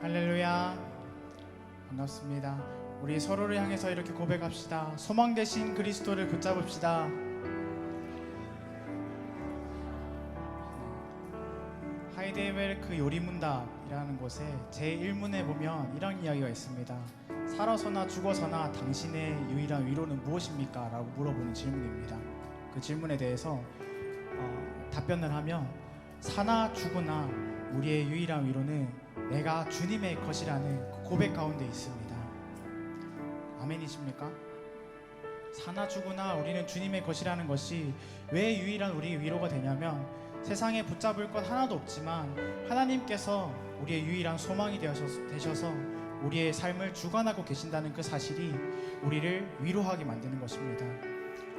할렐루야. 반갑습니다. 우리 서로를 향해서 이렇게 고백합시다. 소망 되신 그리스도를 붙잡읍시다. 하이델베르크 요리문답이라는 곳에 제1문에 보면 이런 이야기가 있습니다. 살아서나 죽어서나 당신의 유일한 위로는 무엇입니까? 라고 물어보는 질문입니다. 그 질문에 대해서 답변을 하면 사나 죽으나 우리의 유일한 위로는 내가 주님의 것이라는 그 고백 가운데 있습니다. 아멘이십니까? 사나 죽으나 우리는 주님의 것이라는 것이 왜 유일한 우리의 위로가 되냐면 세상에 붙잡을 것 하나도 없지만 하나님께서 우리의 유일한 소망이 되셔서 우리의 삶을 주관하고 계신다는 그 사실이 우리를 위로하게 만드는 것입니다.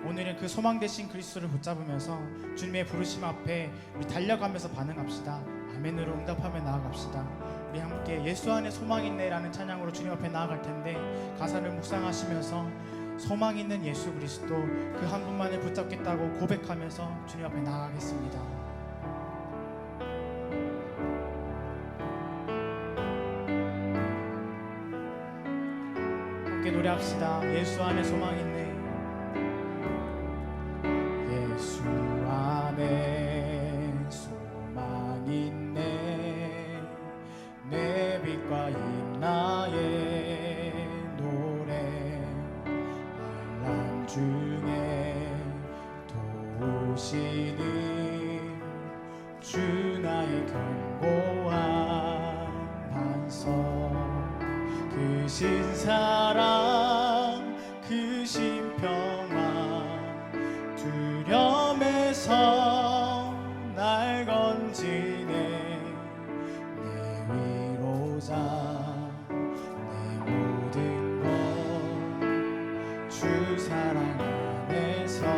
오늘은 그 소망 되신 그리스도를 붙잡으면서 주님의 부르심 앞에 우리 달려가면서 반응합시다. 아멘으로 응답하며 나아갑시다. 우리 함께 예수 안에 소망 있네 라는 찬양으로 주님 앞에 나아갈 텐데 가사를 묵상하시면서 소망 있는 예수 그리스도 그 한 분만을 붙잡겠다고 고백하면서 주님 앞에 나아가겠습니다. 함께 노래합시다. 예수 안에 소망 있네. 예수 안에 소망 있네. 내 빛과 힘 나의 노래 환난 중에 도우시는 주 나의 견고한 반석 크신 사랑 크신 평화 두려움에서 날 건지네. 내 위로자 내 모든 것 주 사랑 안에 서리라.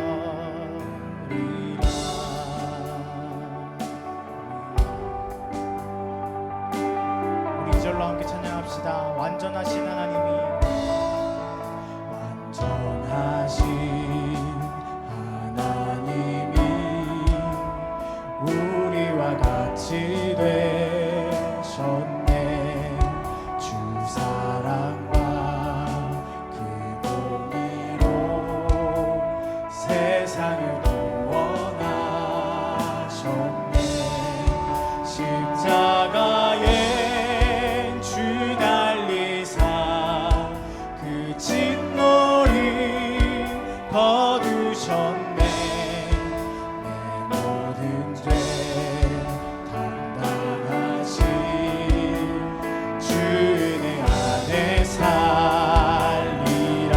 우리 2절로 함께 찬양합시다. 완전하신 하나님이 완전하신 하나님이 우리와 같이 되셨네. 주 사랑과 그 공의로 세상을 구원하셨네. 십자가에 주 달리사 그 진노를 거두셨네. 내 모든 죄 담당하신 주 은혜 안에 살리라.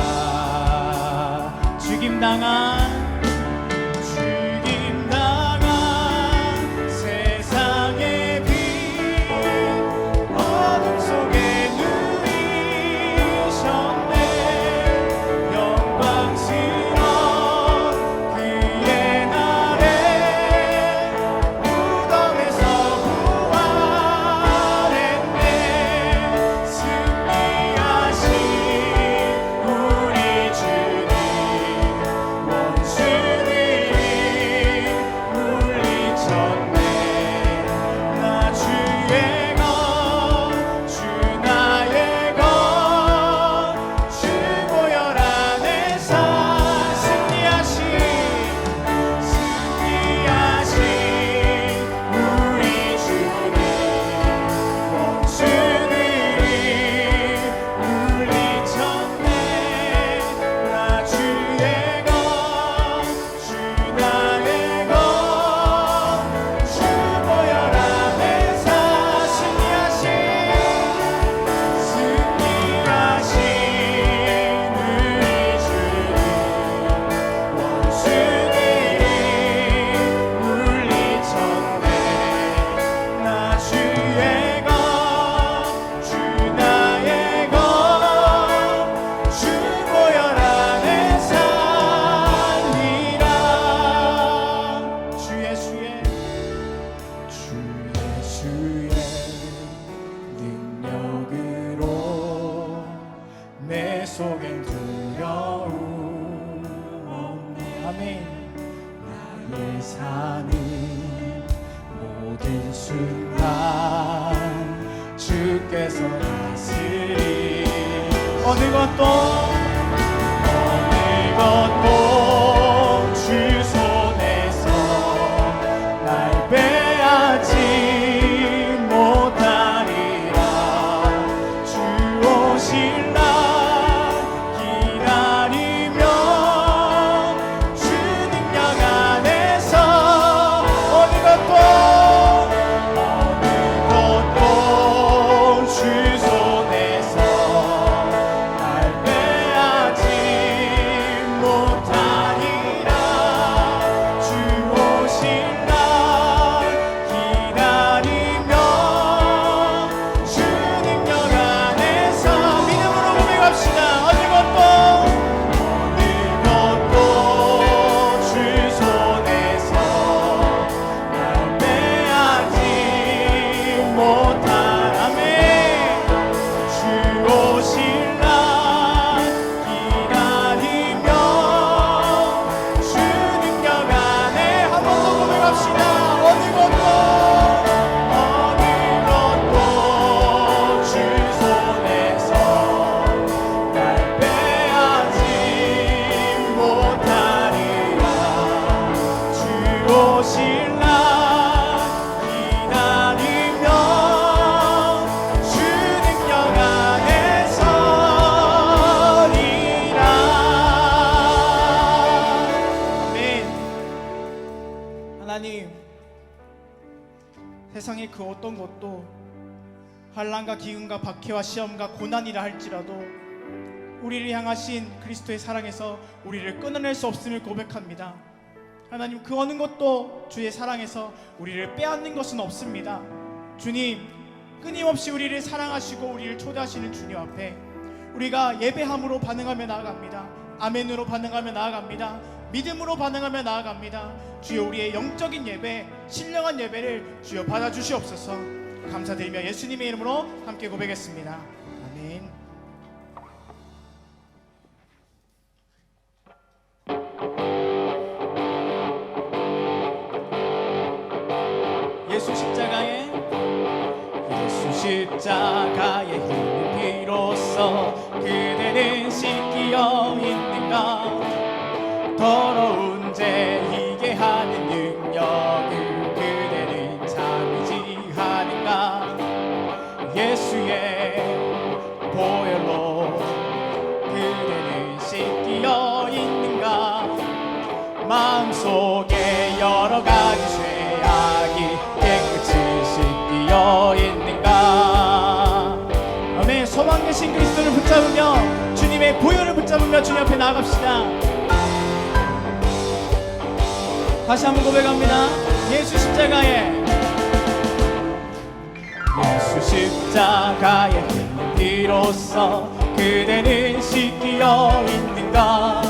죽임당한 세상의 빛 어둠 속에 누이셨네. 영광스러운 그의 날에 무덤에서 부활했네. 승리하신 우리 주님 원수를 물리쳤네. 나 주의 것 주 나의 것 주 보혈 안에서 승리하신 우리 주님 원수들이 물리쳤네. 나 주의 것 주 나의 것 주 보혈 안에서 승리하신 우리 주님 원수들이 물리쳤네. 나 주의 것 주 나의 것 주 보혈 안에 살리라. 주 예수의 능력으로 내 속엔 두려움 없네. 아멘. 나의 사는 모든 순간 주께서 것도 주 손에서 날 빼앗지 못하리라. 주 오실 날 기다리며 주 능력 안에서 어느 것도 주 손에서 날 빼앗지 못하리라. 주 오실 날 기다리며 주 능력 안에서 믿음으로 고백합시다. 어느 것도 주 손에서 날 빼앗지 못하라매. 주 오실 날 기다리며 주 능력 안에 한 번 더 고백합시다. 어느 것도 주 손에서 날 빼앗지 못하리라. 주 오실 날 기다리며 주 능력 안에 서리라. 아멘. 하나님, 세상의 그 어떤 것도 환난과 기근과 박해와 시험과 고난이라 할지라도 우리를 향하신 그리스도의 사랑에서 우리를 끊어낼 수 없음을 고백합니다. 하나님, 그 어느 것도 주의 사랑에서 우리를 빼앗는 것은 없습니다. 주님, 끊임없이 우리를 사랑하시고 우리를 초대하시는 주님 앞에 우리가 예배함으로 반응하며 나아갑니다. 아멘으로 반응하며 나아갑니다. 믿음으로 반응하며 나아갑니다. 주여, 우리의 영적인 예배, 신령한 예배를 주여 받아주시옵소서. 감사드리며 예수님의 이름으로 함께 고백했습니다. 아멘. 예수 십자가의 힘 비로소 그대는 씻기어 있는가. 더러운 죄 이게 하는 능력을 그대는 참이지 하는가. 예수의 보혈로 그대는 씻기어 있는가. 마음속에 여러 가지 죄악이 깨끗이 씻기어 있는가. 아멘. 소망 계신 그리스도를 붙잡으며 주님의 보혈을 붙잡으며 주님 앞에 나아갑시다. 다시 한번 고백합니다. 예수 십자가의 힘 비로소 그대는 씻기어 있는가.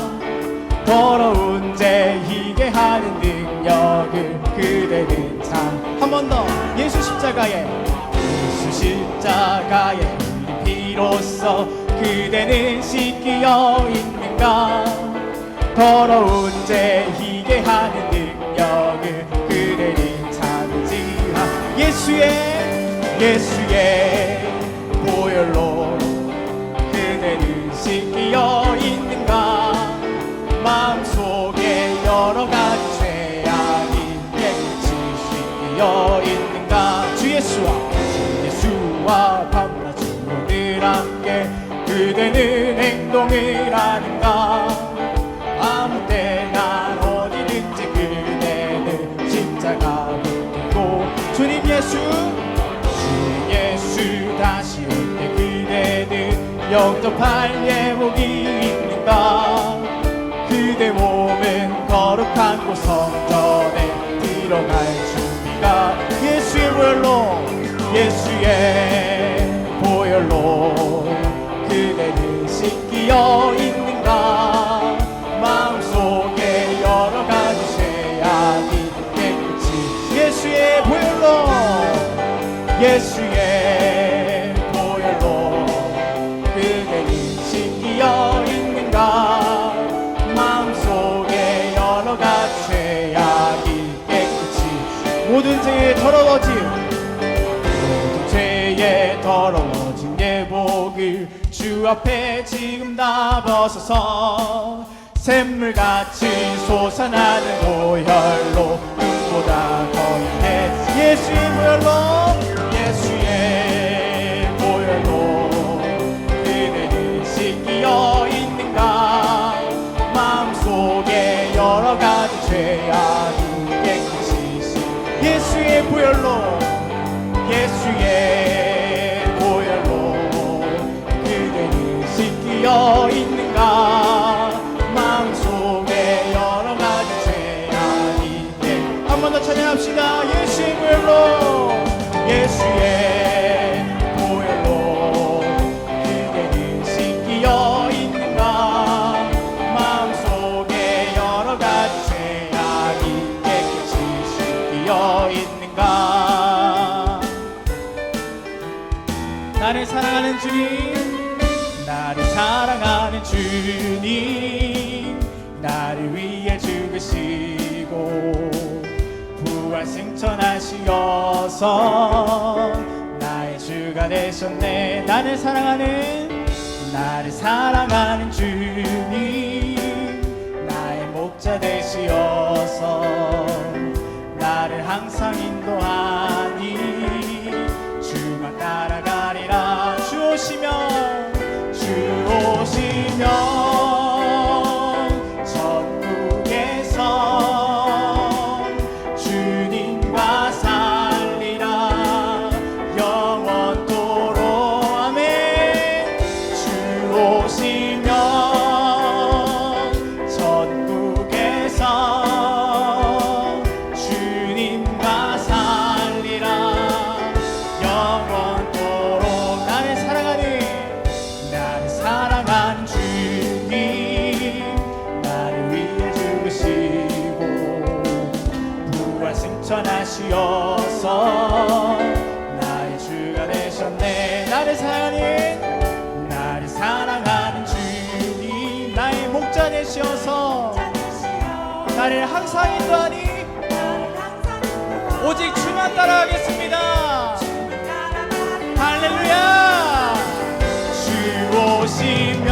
더러운 죄 이게 하는 능력을 그대는 참. 한 번 더. 예수 십자가의 힘 비로소 그대는 씻기어 있는가. 더러운 죄 이게 하는 능력을 그대는 참지. 예수의 보혈로 그대는 씻기어 있는가. 마음속에 여러 가지 죄악이 깨끗이 씻기어 있는가. 주 예수와 밤낮으로 늘 함께 그대는 행동을 하는가. 아무 때나 어디든지 그대는 십자가 붙들고 주님 예수 다시 올 때 그대는 영접할 예복이 있는가. 그대 몸은 거룩한 곳 성전에 들어갈 준비가. 예수의 보혈로 그대는 씻기어 있는가. 마음속에 여러 가지 죄악이 깨끗이. 예수의 보혈로 그대는 씻기어 있는가. 마음속에 여러 가지 죄악이 깨끗이. 모든 죄에 더러워진 예복을 주 주 앞에 지금 다 벗어서 샘물같이 솟아나는 보혈로 눈보다 거룩해 예수의 보혈로 예수의 보혈로 그대를 씻기어 있는가 마음속에 여러 가지 죄악이 깨끗이 씻 예수의 보혈로 예수의 보혈로 그대를 씻기어 있는가 마음속에 여러 가지 죄악이 한 번 더 찬양합시다. 예수의 보혈로 예수의 보혈로 그대를 씻기어 있는가 마음속에 여러 가지 죄악이 깨끗이 씻기어 있는가 나를 사랑하는 주님 나를 사랑하는 주님 나를 위해 죽으시고 부활 승천하시어서 나의 주가 되셨네 나를 사랑하는 주님 나의 목자 되시어서 나를 항상 인도하니 주만 따라가리라 주 오시면 천국에서 주님과 살리라 영원토록 아멘 주 오시면 천국에서 주님과 살리라 영원토록 나를 사랑하는 주님 나를 위해 죽으시고 부활 승천하시어서 나의 주가 되셨네 나를 사랑하는 주님 나의 목자 되시어서 나를 항상 인도하니 오직 주만 따라가겠습니다 할렐루야 주 오시면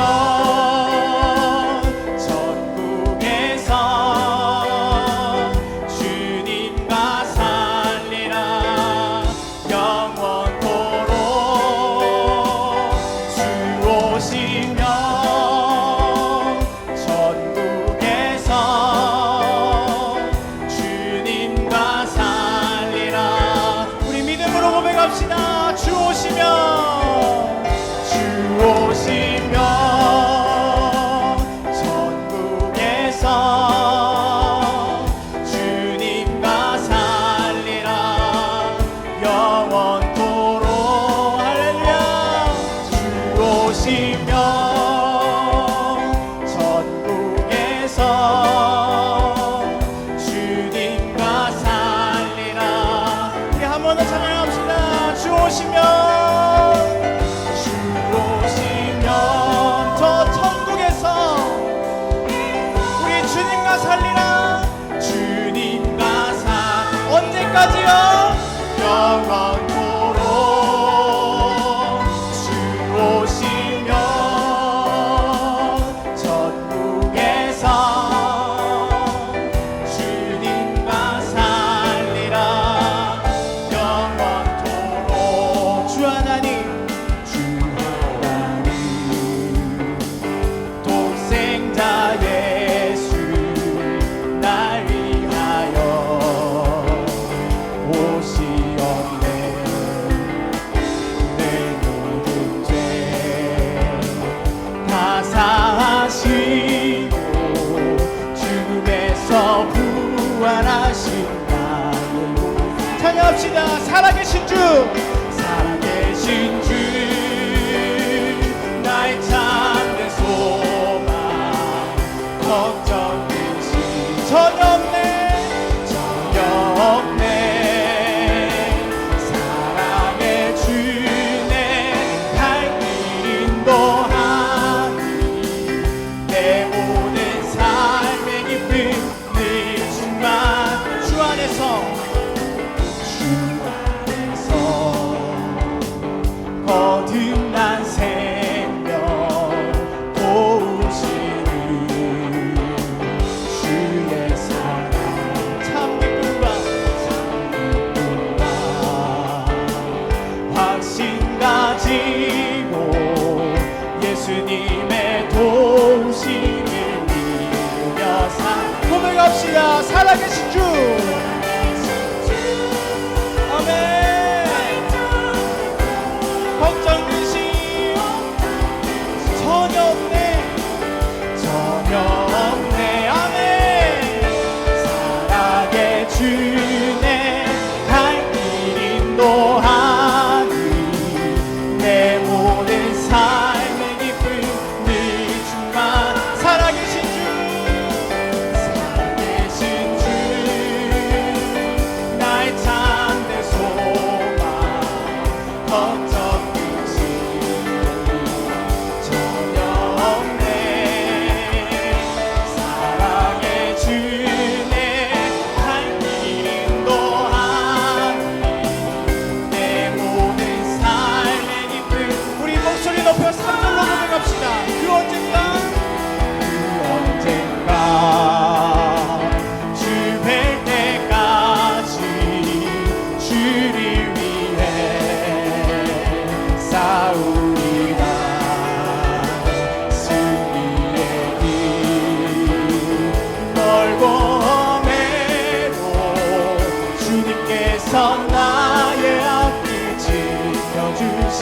천국에서 주님과 살리라 영원토록 주 오시면 천국에서 주님과 살리라 우리 믿음으로 고백합시다 주 오시면 천국에서 주님과 살리라 영원토록 할렐루야 주 오시면 천국에서 주님과 살리라 우리 한 번 더 찬양합시다 주 오시면 언제까지요? 영원토록 주 오시면 천국에서 주님과 살리라 영원토록 주 하나님 독생자 예수 날 위하여 오시었네 내 모든 죄 다 사하시고 죽음에서 부활하신 나의 몸 찬양합시다 살아계신 주 나의 참된 소망 걱정 근심 전혀 없네 사랑의 주내 갈 길 인도하니 내 모든 삶의 기쁨 늘 주만 주 안에서 예수님의 도우심을 믿으며 고백합시다. 살아계신 주. 아멘. 걱정 근심 전혀 없네. 전혀 없네. 아멘. 사랑의 주네 갈 길 인도하니 내 모든 삶의 기쁨 늘 충만. 살아계신 주. 살아계신 주 나의 참된 소망. 걱정 근심 전혀 없네. 사랑의 주네 갈 길 인도하니 내 모든 삶의 기쁨. 우리 목소리 높여 3절로 고백합시다. 그 언젠가 주 뵐 때까지 주를 위해 싸우리라. 승리의 길 멀고 험해도 주님께서 나의 앞길 지켜주시.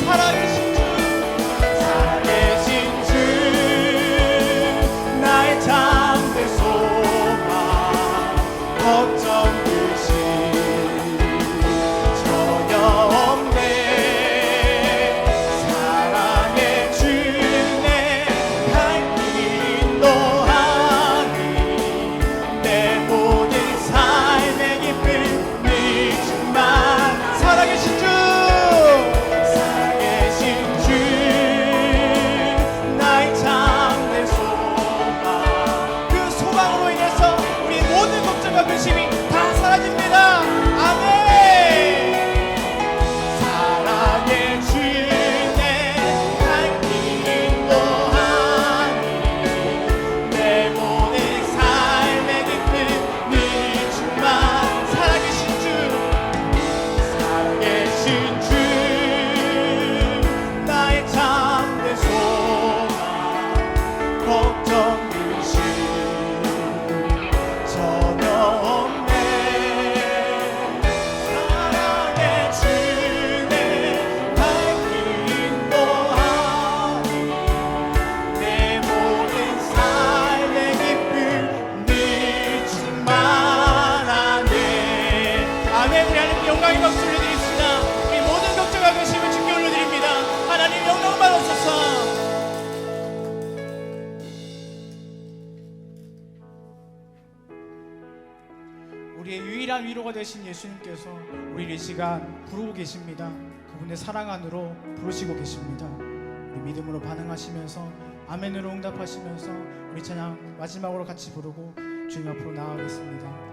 살아계신 주. 살아계신 주 나의 참된 소망. 걱정 근심 전혀 없네. 사랑의 주네 갈 길 인도하니 내 모든 삶의 기쁨 늘 충만. 살아계신 주. 살아계신 주 나의 참된 소망. 그 소망으로 인해서 우리 모든 걱정과 근심이 다 사라집니다. 아멘. 사랑의 주네 갈 길 인도하니 내 모든 삶의 기쁨 늘 충만. 살아계신 주. 살아계신 주 나의 참된 소망. 걱정 근심 전혀 없네. 사랑의 주네 갈 길 인도하니 내 모든 삶의 기쁨 늘 충만하네. 아멘. 우리 하나님 영광의 박수 올려드립시다. 우리 모든 걱정과 근심을 주께 올려드립니다. 하나님 영광 받으소서. 우리의 유일한 위로가 되신 예수님께서 우리를 이 시간 부르고 계십니다. 그분의 사랑 안으로 부르시고 계십니다. 우리 믿음으로 반응하시면서 아멘으로 응답하시면서 우리 찬양 마지막으로 같이 부르고 주님 앞으로 나아가겠습니다.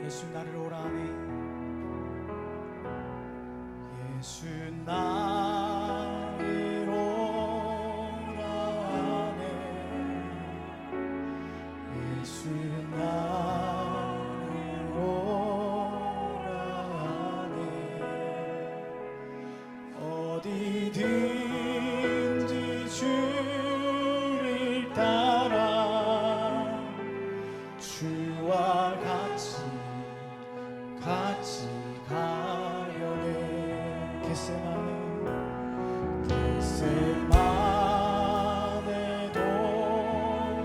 예수 나를 오라 하네. 예수 나를 오라 하네. 예수 나를 오라 하네. 어디든지 주를 따라 주와 같이 가려네. 겟세마네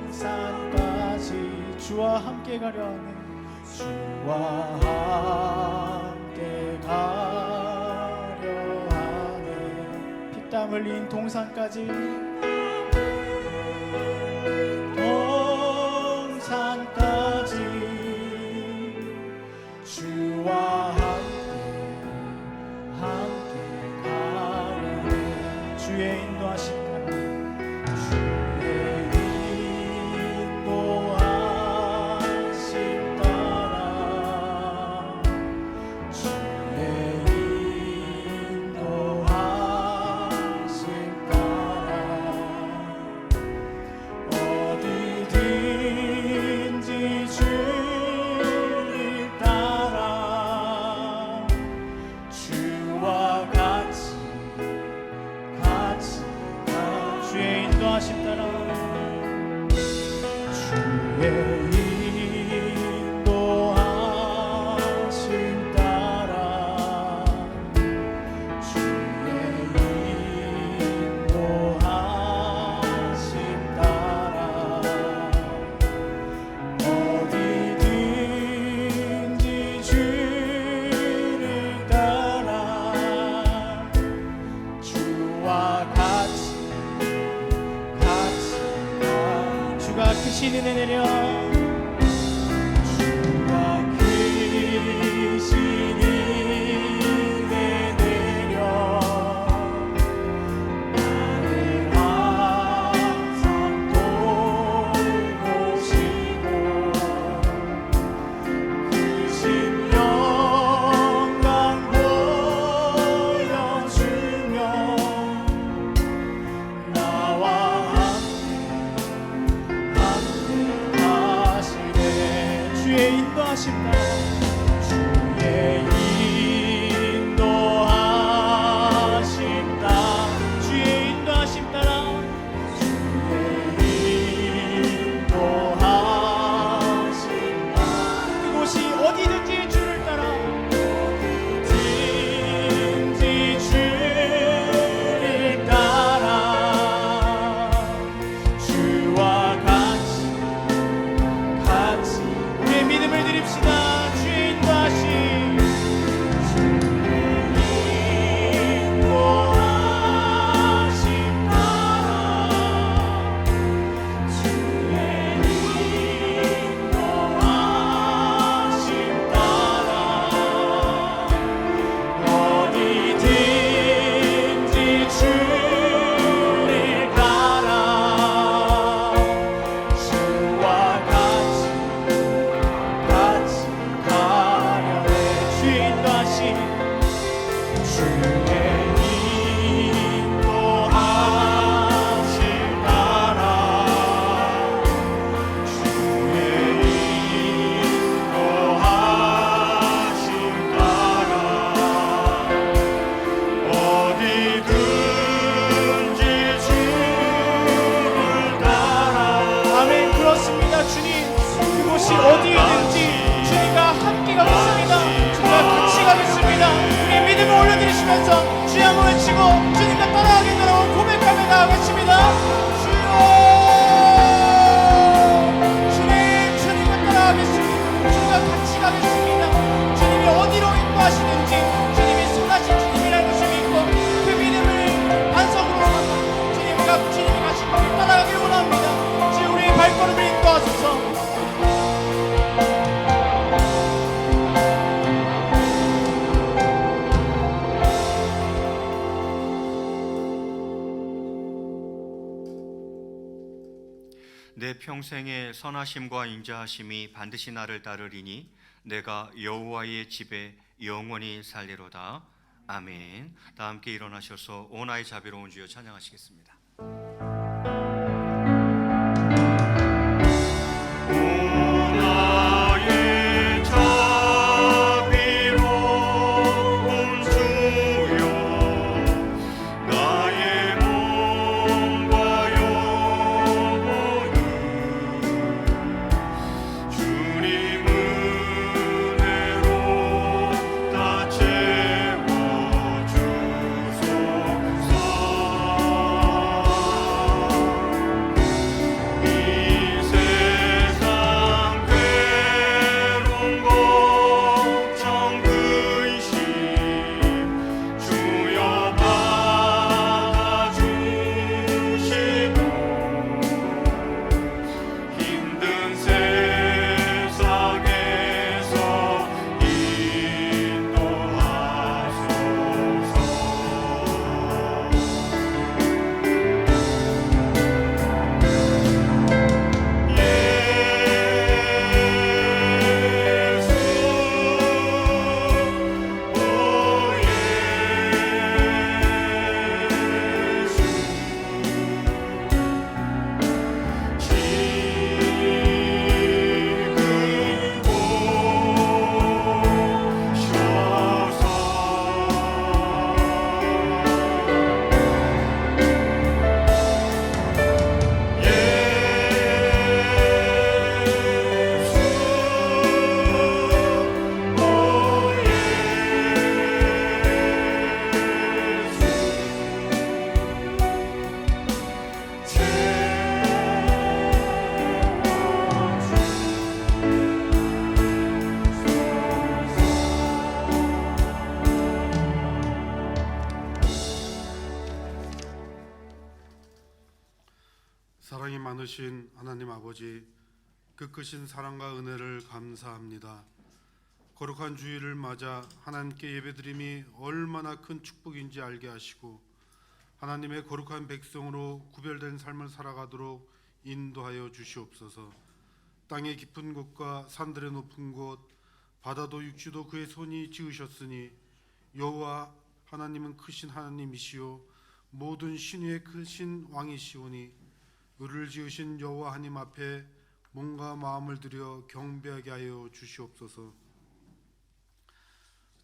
동산까지 주와 함께 가려 하네. 주와 함께 가려 하네. 피땀 흘린 동산까지 주와 함께 가려네. 주의 인도하심 따라 주의 인도하심 따라 주의 인도하심 따라 인도하심 따라 주의 인도하심 따라 주의 인도하심 따라 어디든지 주를 따라 주와 같이 주가 크신 은혜 내려 주가 크신 은혜 내려 나를 항상 돌보시고 크신 영광 보여주며 나와 하시네 주의 인도하심 따라 주의 인도하심 따라 주의 인도하심 따라 주의 인도하심 따라 그곳이 어디든지 주를 따라 어디든지 주를 따라 주와 같이 우리의 믿음을 드립시다. 주의 인도하심 어디든지 주를 따라 주와 같이 가려네 주의 인도하심 주의 인도하심 따라 주의 인도하심 따라 어디든지 주를 따라 아멘 그렇습니다 주님 그곳이 어디든지 주님과 함께 가겠습니다 주님과 같이 가겠습니다 우리의 믿음을 올려드리시면서 주의 한번 외치고 주님과 따라가겠노라고 고백하며 나아가겠습니다 주여 주님 주님과 따라가겠습니다 주님과 같이 가겠습니다 주님이 어디로 인도하시는지 주님이 선하신 주님이라는 것을 믿고 그 믿음을 반석으로 삼아 주님이 가신 길을 따라가길 원합니다 주여 우리의 발걸음을 인도하소서 내 평생의 선하심과 인자하심이 반드시 나를 따르리니 내가 여호와의 집에 영원히 살리로다. 아멘. 다 함께 일어나셔서 오 나의 자비로운 주여 찬양하시겠습니다. 채워주소서 사랑이 많으신 하나님 아버지, 그 크신 사랑과 은혜를 감사합니다. 거룩한 주일을 맞아 하나님께 예배드림이 얼마나 큰 축복인지 알게 하시고 하나님의 거룩한 백성으로 구별된 삶을 살아가도록 인도하여 주시옵소서. 땅의 깊은 곳과 산들의 높은 곳, 바다도 육지도 그의 손이 지으셨으니 여호와 하나님은 크신 하나님이시요 모든 신위의 크신 왕이시오니 우리를 지으신 여호와 하나님 앞에 몸과 마음을 들여 경배하게 하여 주시옵소서.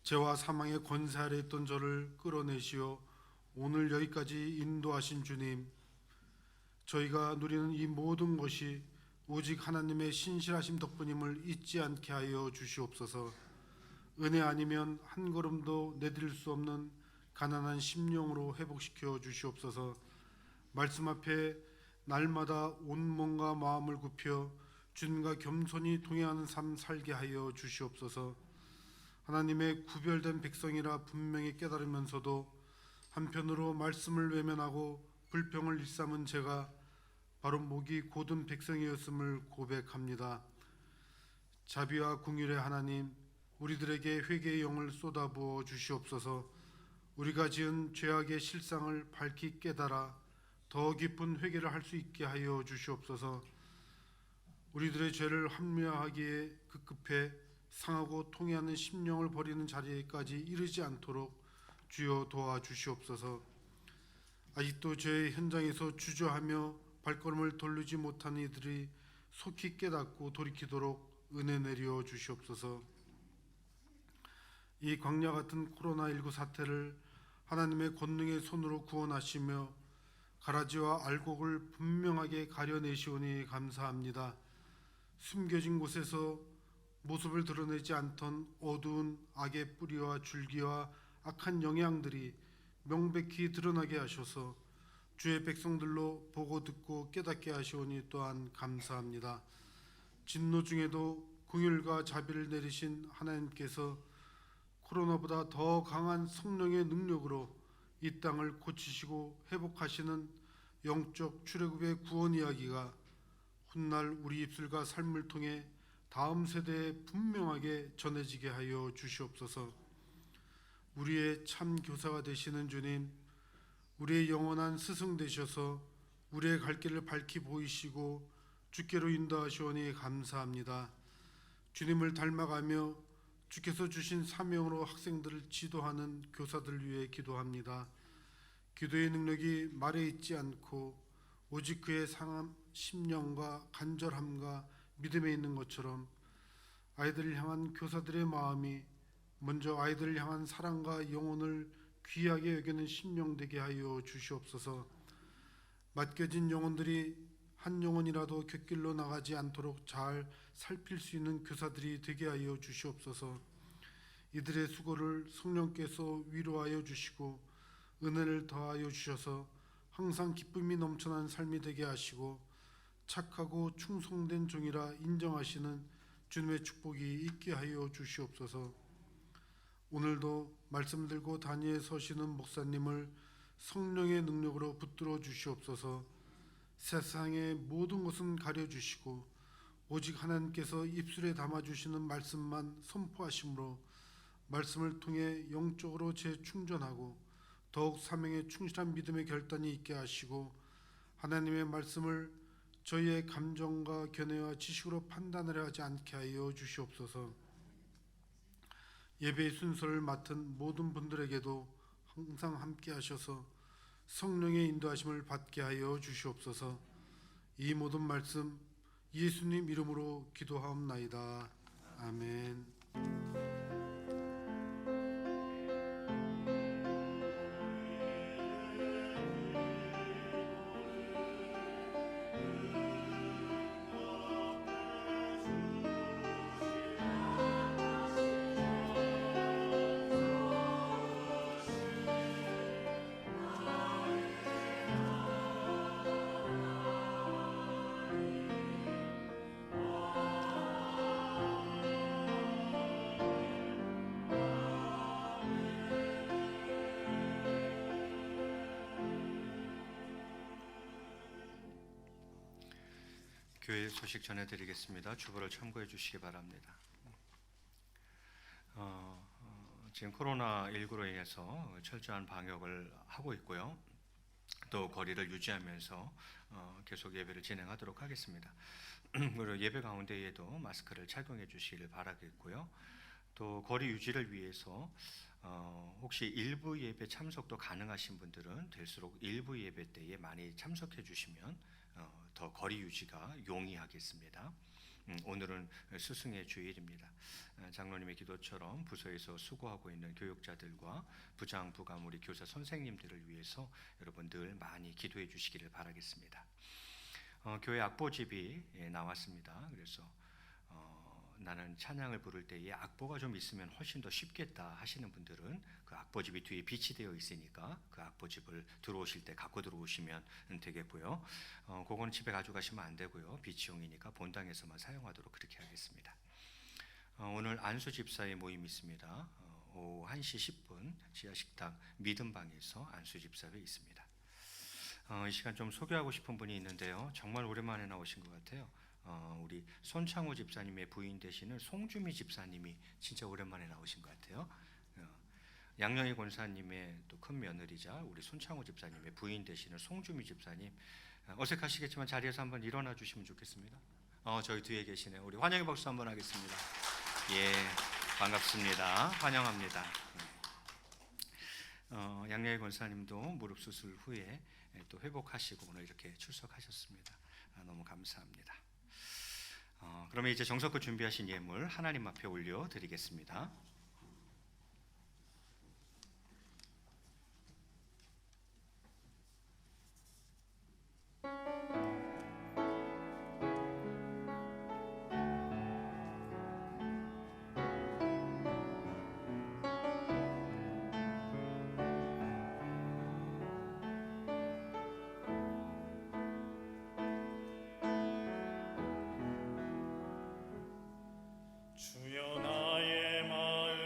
죄와 사망의 권세 아래 있던 저를 끌어내시어 오늘 여기까지 인도하신 주님, 저희가 누리는 이 모든 것이 오직 하나님의 신실하심 덕분임을 잊지 않게 하여 주시옵소서. 은혜 아니면 한 걸음도 내디딜 수 없는 가난한 심령으로 회복시켜 주시옵소서. 말씀 앞에 날마다 온몸과 마음을 굽혀 주님과 겸손히 동행하는 삶 살게 하여 주시옵소서. 하나님의 구별된 백성이라 분명히 깨달으면서도 한편으로 말씀을 외면하고 불평을 일삼은 제가 바로 목이 곧은 백성이었음을 고백합니다. 자비와 긍휼의 하나님, 우리들에게 회개의 영을 쏟아부어 주시옵소서. 우리가 지은 죄악의 실상을 밝히 깨달아 더 깊은 회개를 할 수 있게 하여 주시옵소서. 우리들의 죄를 합리화하기에 급급해 상하고 통해하는 심령을 버리는 자리까지 이르지 않도록 주여 도와주시옵소서. 아직도 죄의 현장에서 주저하며 발걸음을 돌리지 못하는 이들이 속히 깨닫고 돌이키도록 은혜 내려 주시옵소서. 이 광야 같은 코로나19 사태를 하나님의 권능의 손으로 구원하시며 가라지와 알곡을 분명하게 가려내시오니 감사합니다. 숨겨진 곳에서 모습을 드러내지 않던 어두운 악의 뿌리와 줄기와 악한 영향들이 명백히 드러나게 하셔서 주의 백성들로 보고 듣고 깨닫게 하시오니 또한 감사합니다. 진노 중에도 긍휼과 자비를 내리신 하나님께서 코로나보다 더 강한 성령의 능력으로 이 땅을 고치시고 회복하시는 영적 출애굽의 구원 이야기가 훗날 우리 입술과 삶을 통해 다음 세대에 분명하게 전해지게 하여 주시옵소서. 우리의 참 교사가 되시는 주님, 우리의 영원한 스승 되셔서 우리의 갈 길을 밝히 보이시고 주께로 인도하시오니 감사합니다. 주님을 닮아가며 주께서 주신 사명으로 학생들을 지도하는 교사들 위해 기도합니다. 기도의 능력이 말에 있지 않고 오직 그의 상한 심령과 간절함과 믿음에 있는 것처럼 아이들을 향한 교사들의 마음이 먼저 아이들을 향한 사랑과 영혼을 귀하게 여기는 심령 되게 하여 주시옵소서. 맡겨진 영혼들이 한 영혼이라도 곁길로 나가지 않도록 잘 살필 수 있는 교사들이 되게 하여 주시옵소서. 이들의 수고를 성령께서 위로하여 주시고 은혜를 더하여 주셔서 항상 기쁨이 넘쳐나는 삶이 되게 하시고 착하고 충성된 종이라 인정하시는 주님의 축복이 있게 하여 주시옵소서. 오늘도 말씀 들고 단위에 서시는 목사님을 성령의 능력으로 붙들어 주시옵소서. 세상의 모든 것은 가려주시고 오직 하나님께서 입술에 담아주시는 말씀만 선포하심으로 말씀을 통해 영적으로 재충전하고 더욱 사명에 충실한 믿음의 결단이 있게 하시고 하나님의 말씀을 저희의 감정과 견해와 지식으로 판단을 하지 않게 하여 주시옵소서. 예배의 순서를 맡은 모든 분들에게도 항상 함께 하셔서 성령의 인도하심을 받게 하여 주시옵소서. 이 모든 말씀 예수님 이름으로 기도하옵나이다. 아멘. 교회 소식 전해드리겠습니다. 주보를 참고해 주시기 바랍니다. 지금 코로나19로 인해서 철저한 방역을 하고 있고요. 또 거리를 유지하면서 계속 예배를 진행하도록 하겠습니다. 그리고 예배 가운데에도 마스크를 착용해 주시길 바라겠고요. 또 거리 유지를 위해서 혹시 일부 예배 참석도 가능하신 분들은 될수록 일부 예배 때에 많이 참석해 주시면 더 거리 유지가 용이하겠습니다. 오늘은 스승의 주일입니다. 장로님의 기도처럼 부서에서 수고하고 있는 교육자들과 부장, 부감, 우리 교사 선생님들을 위해서 여러분 늘 많이 기도해 주시기를 바라겠습니다. 교회 악보집이 나왔습니다. 그래서 나는 찬양을 부를 때에 악보가 좀 있으면 훨씬 더 쉽겠다 하시는 분들은 그 악보집이 뒤에 비치되어 있으니까 그 악보집을 들어오실 때 갖고 들어오시면 되겠고요. 그거는 집에 가져가시면 안 되고요. 비치용이니까 본당에서만 사용하도록 그렇게 하겠습니다. 오늘 안수 집사의 모임이 있습니다. 오후 1시 10분 지하식당 믿음방에서 안수 집사회 있습니다. 이 시간 좀 소개하고 싶은 분이 있는데요. 정말 오랜만에 나오신 것 같아요. 우리 손창호 집사님의 부인 되시는 송주미 집사님이 진짜 오랜만에 나오신 것 같아요. 양영희 권사님의 또 큰 며느리자 우리 손창호 집사님의 부인 되시는 송주미 집사님, 어색하시겠지만 자리에서 한번 일어나 주시면 좋겠습니다. 저희 뒤에 계시네요. 우리 환영의 박수 한번 하겠습니다. 예, 반갑습니다. 환영합니다. 양영희 권사님도 무릎 수술 후에 또 회복하시고 오늘 이렇게 출석하셨습니다. 너무 감사합니다. 그러면 이제 정석껏 준비하신 예물 하나님 앞에 올려 드리겠습니다. 주여 나의 마음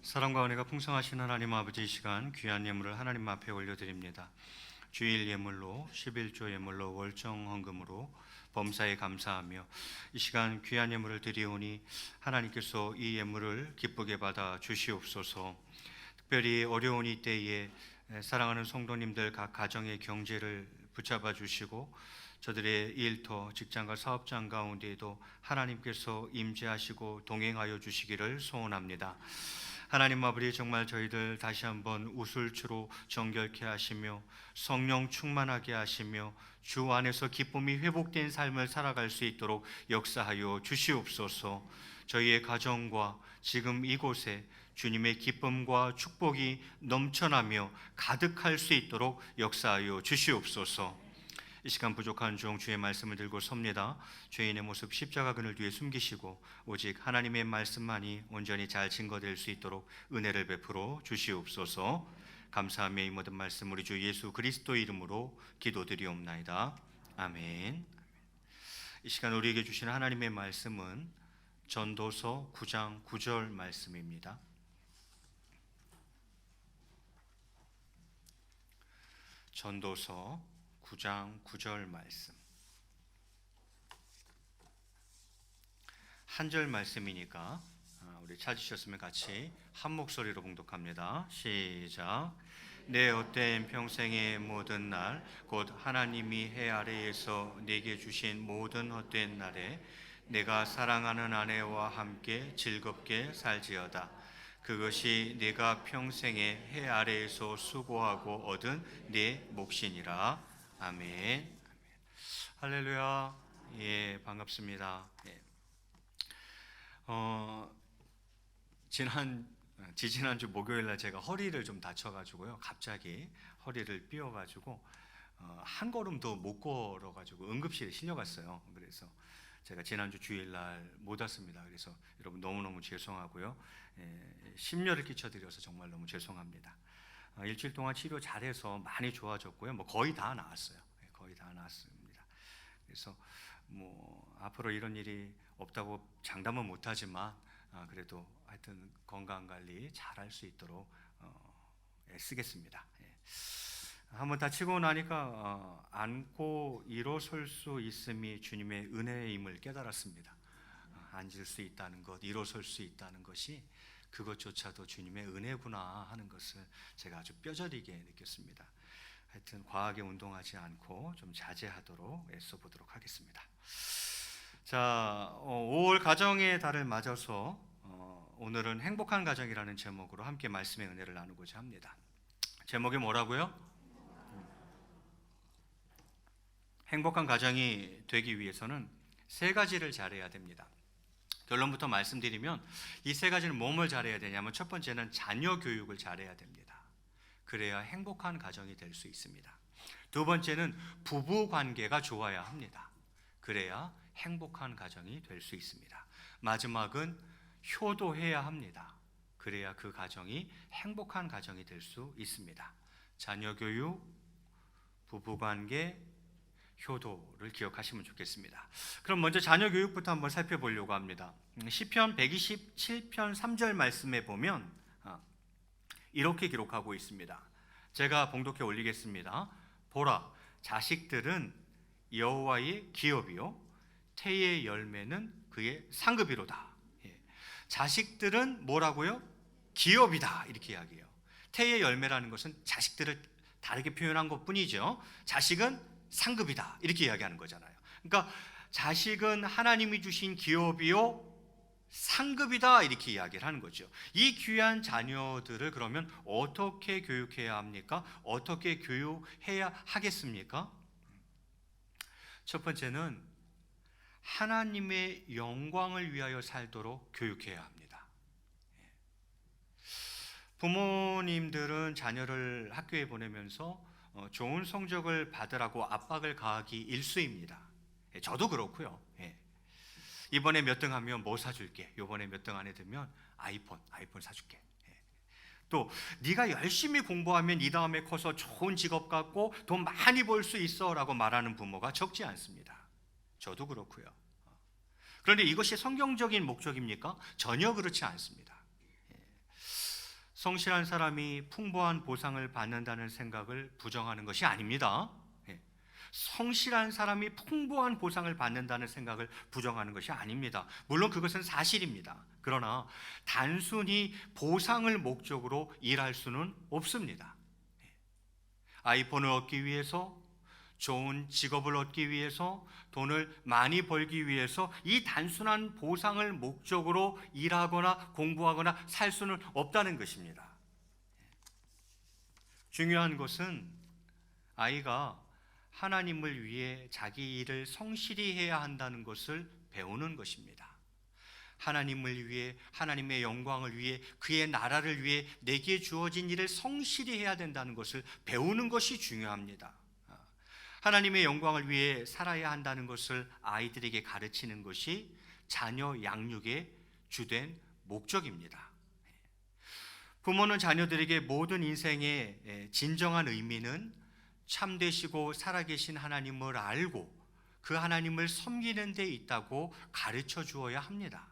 사랑과 은혜가 풍성하신 하나님 아버지, 이 시간 귀한 예물을 하나님 앞에 올려드립니다. 주일 예물로, 11조 예물로, 월정 헌금으로 범사에 감사하며 이 시간 귀한 예물을 드리오니 하나님께서 이 예물을 기쁘게 받아 주시옵소서. 특별히 어려운 이때에 사랑하는 성도님들 각 가정의 경제를 붙잡아 주시고 저들의 일터, 직장과 사업장 가운데에도 하나님께서 임재하시고 동행하여 주시기를 소원합니다. 하나님 아버지, 정말 저희들 다시 한번 우술추로 정결케 하시며 성령 충만하게 하시며 주 안에서 기쁨이 회복된 삶을 살아갈 수 있도록 역사하여 주시옵소서. 저희의 가정과 지금 이곳에 주님의 기쁨과 축복이 넘쳐나며 가득할 수 있도록 역사하여 주시옵소서. 이 시간 부족한 종 주의 말씀을 들고 섭니다. 죄인의 모습 십자가 그늘 뒤에 숨기시고 오직 하나님의 말씀만이 온전히 잘 증거될 수 있도록 은혜를 베풀어 주시옵소서. 감사하며 이 모든 말씀 우리 주 예수 그리스도 이름으로 기도드리옵나이다. 아멘. 이 시간 우리에게 주시는 하나님의 말씀은 전도서 9장 9절 말씀입니다. 전도서 9장 9절 말씀. 한 절 말씀이니까 우리 찾으셨으면 같이 한 목소리로 봉독합니다. 시작. 내 헛된 평생의 모든 날 곧 하나님이 해 아래에서 내게 주신 모든 헛된 날에 내가 사랑하는 아내와 함께 즐겁게 살지어다. 그것이 내가 평생에 해 아래에서 수고하고 얻은 내 몫이니라. 아멘. 할렐루야. 예, 반갑습니다. 예. 지지난주 목요일날 제가 허리를 좀 다쳐가지고요. 갑자기 허리를 삐어가지고 한 걸음도 못 걸어가지고 응급실에 실려갔어요. 그래서 제가 지난주 주일날 못 왔습니다. 그래서 여러분 너무너무 죄송하고요. 심려를 끼쳐드려서 정말 너무 죄송합니다. 일주일 동안 치료 잘해서 많이 좋아졌고요. 뭐 거의 다 나았어요. 거의 다 나았습니다. 그래서 뭐 앞으로 이런 일이 없다고 장담은 못하지만 그래도 하여튼 건강 관리 잘할 수 있도록 애쓰겠습니다. 한번 다치고 나니까 앉고 일어설 수 있음이 주님의 은혜임을 깨달았습니다. 앉을 수 있다는 것, 일어설 수 있다는 것이 그것조차도 주님의 은혜구나 하는 것을 제가 아주 뼈저리게 느꼈습니다. 하여튼 과하게 운동하지 않고 좀 자제하도록 애써보도록 하겠습니다. 자, 5월 가정의 달을 맞아서 오늘은 행복한 가정이라는 제목으로 함께 말씀의 은혜를 나누고자 합니다. 제목이 뭐라고요? 행복한 가정이 되기 위해서는 세 가지를 잘해야 됩니다. 결론부터 말씀드리면 이 세 가지는 뭐를 잘해야 되냐면 첫 번째는 자녀 교육을 잘해야 됩니다. 그래야 행복한 가정이 될 수 있습니다. 두 번째는 부부 관계가 좋아야 합니다. 그래야 행복한 가정이 될 수 있습니다. 마지막은 효도해야 합니다. 그래야 그 가정이 행복한 가정이 될 수 있습니다. 자녀 교육, 부부 관계, 효도를 기억하시면 좋겠습니다. 그럼 먼저 자녀 교육부터 한번 살펴보려고 합니다. 시편 127편 3절 말씀에 보면 이렇게 기록하고 있습니다. 제가 봉독해 올리겠습니다. 보라, 자식들은 여호와의 기업이요 태의 열매는 그의 상급이로다. 자식들은 뭐라고요? 기업이다, 이렇게 이야기해요. 태의 열매라는 것은 자식들을 다르게 표현한 것뿐이죠. 자식은 상급이다, 이렇게 이야기하는 거잖아요. 그러니까 자식은 하나님이 주신 기업이요 상급이다, 이렇게 이야기를 하는 거죠. 이 귀한 자녀들을 그러면 어떻게 교육해야 합니까? 어떻게 교육해야 하겠습니까? 첫 번째는 하나님의 영광을 위하여 살도록 교육해야 합니다. 부모님들은 자녀를 학교에 보내면서 좋은 성적을 받으라고 압박을 가하기 일쑤입니다. 저도 그렇고요. 이번에 몇 등 하면 뭐 사줄게, 이번에 몇 등 안에 들면 아이폰 사줄게. 또 네가 열심히 공부하면 이 다음에 커서 좋은 직업 갖고 돈 많이 벌 수 있어 라고 말하는 부모가 적지 않습니다. 저도 그렇고요. 그런데 이것이 성경적인 목적입니까? 전혀 그렇지 않습니다. 성실한 사람이 풍부한 보상을 받는다는 생각을 부정하는 것이 아닙니다. 예. 성실한 사람이 풍부한 보상을 받는다는 생각을 부정하는 것이 아닙니다. 물론 그것은 사실입니다. 그러나 단순히 보상을 목적으로 일할 수는 없습니다. 예. 아이폰을 얻기 위해서, 좋은 직업을 얻기 위해서, 돈을 많이 벌기 위해서 이 단순한 보상을 목적으로 일하거나 공부하거나 살 수는 없다는 것입니다. 중요한 것은 아이가 하나님을 위해 자기 일을 성실히 해야 한다는 것을 배우는 것입니다. 하나님을 위해, 하나님의 영광을 위해, 그의 나라를 위해 내게 주어진 일을 성실히 해야 된다는 것을 배우는 것이 중요합니다. 하나님의 영광을 위해 살아야 한다는 것을 아이들에게 가르치는 것이 자녀 양육의 주된 목적입니다. 부모는 자녀들에게 모든 인생의 진정한 의미는 참되시고 살아계신 하나님을 알고 그 하나님을 섬기는 데 있다고 가르쳐 주어야 합니다.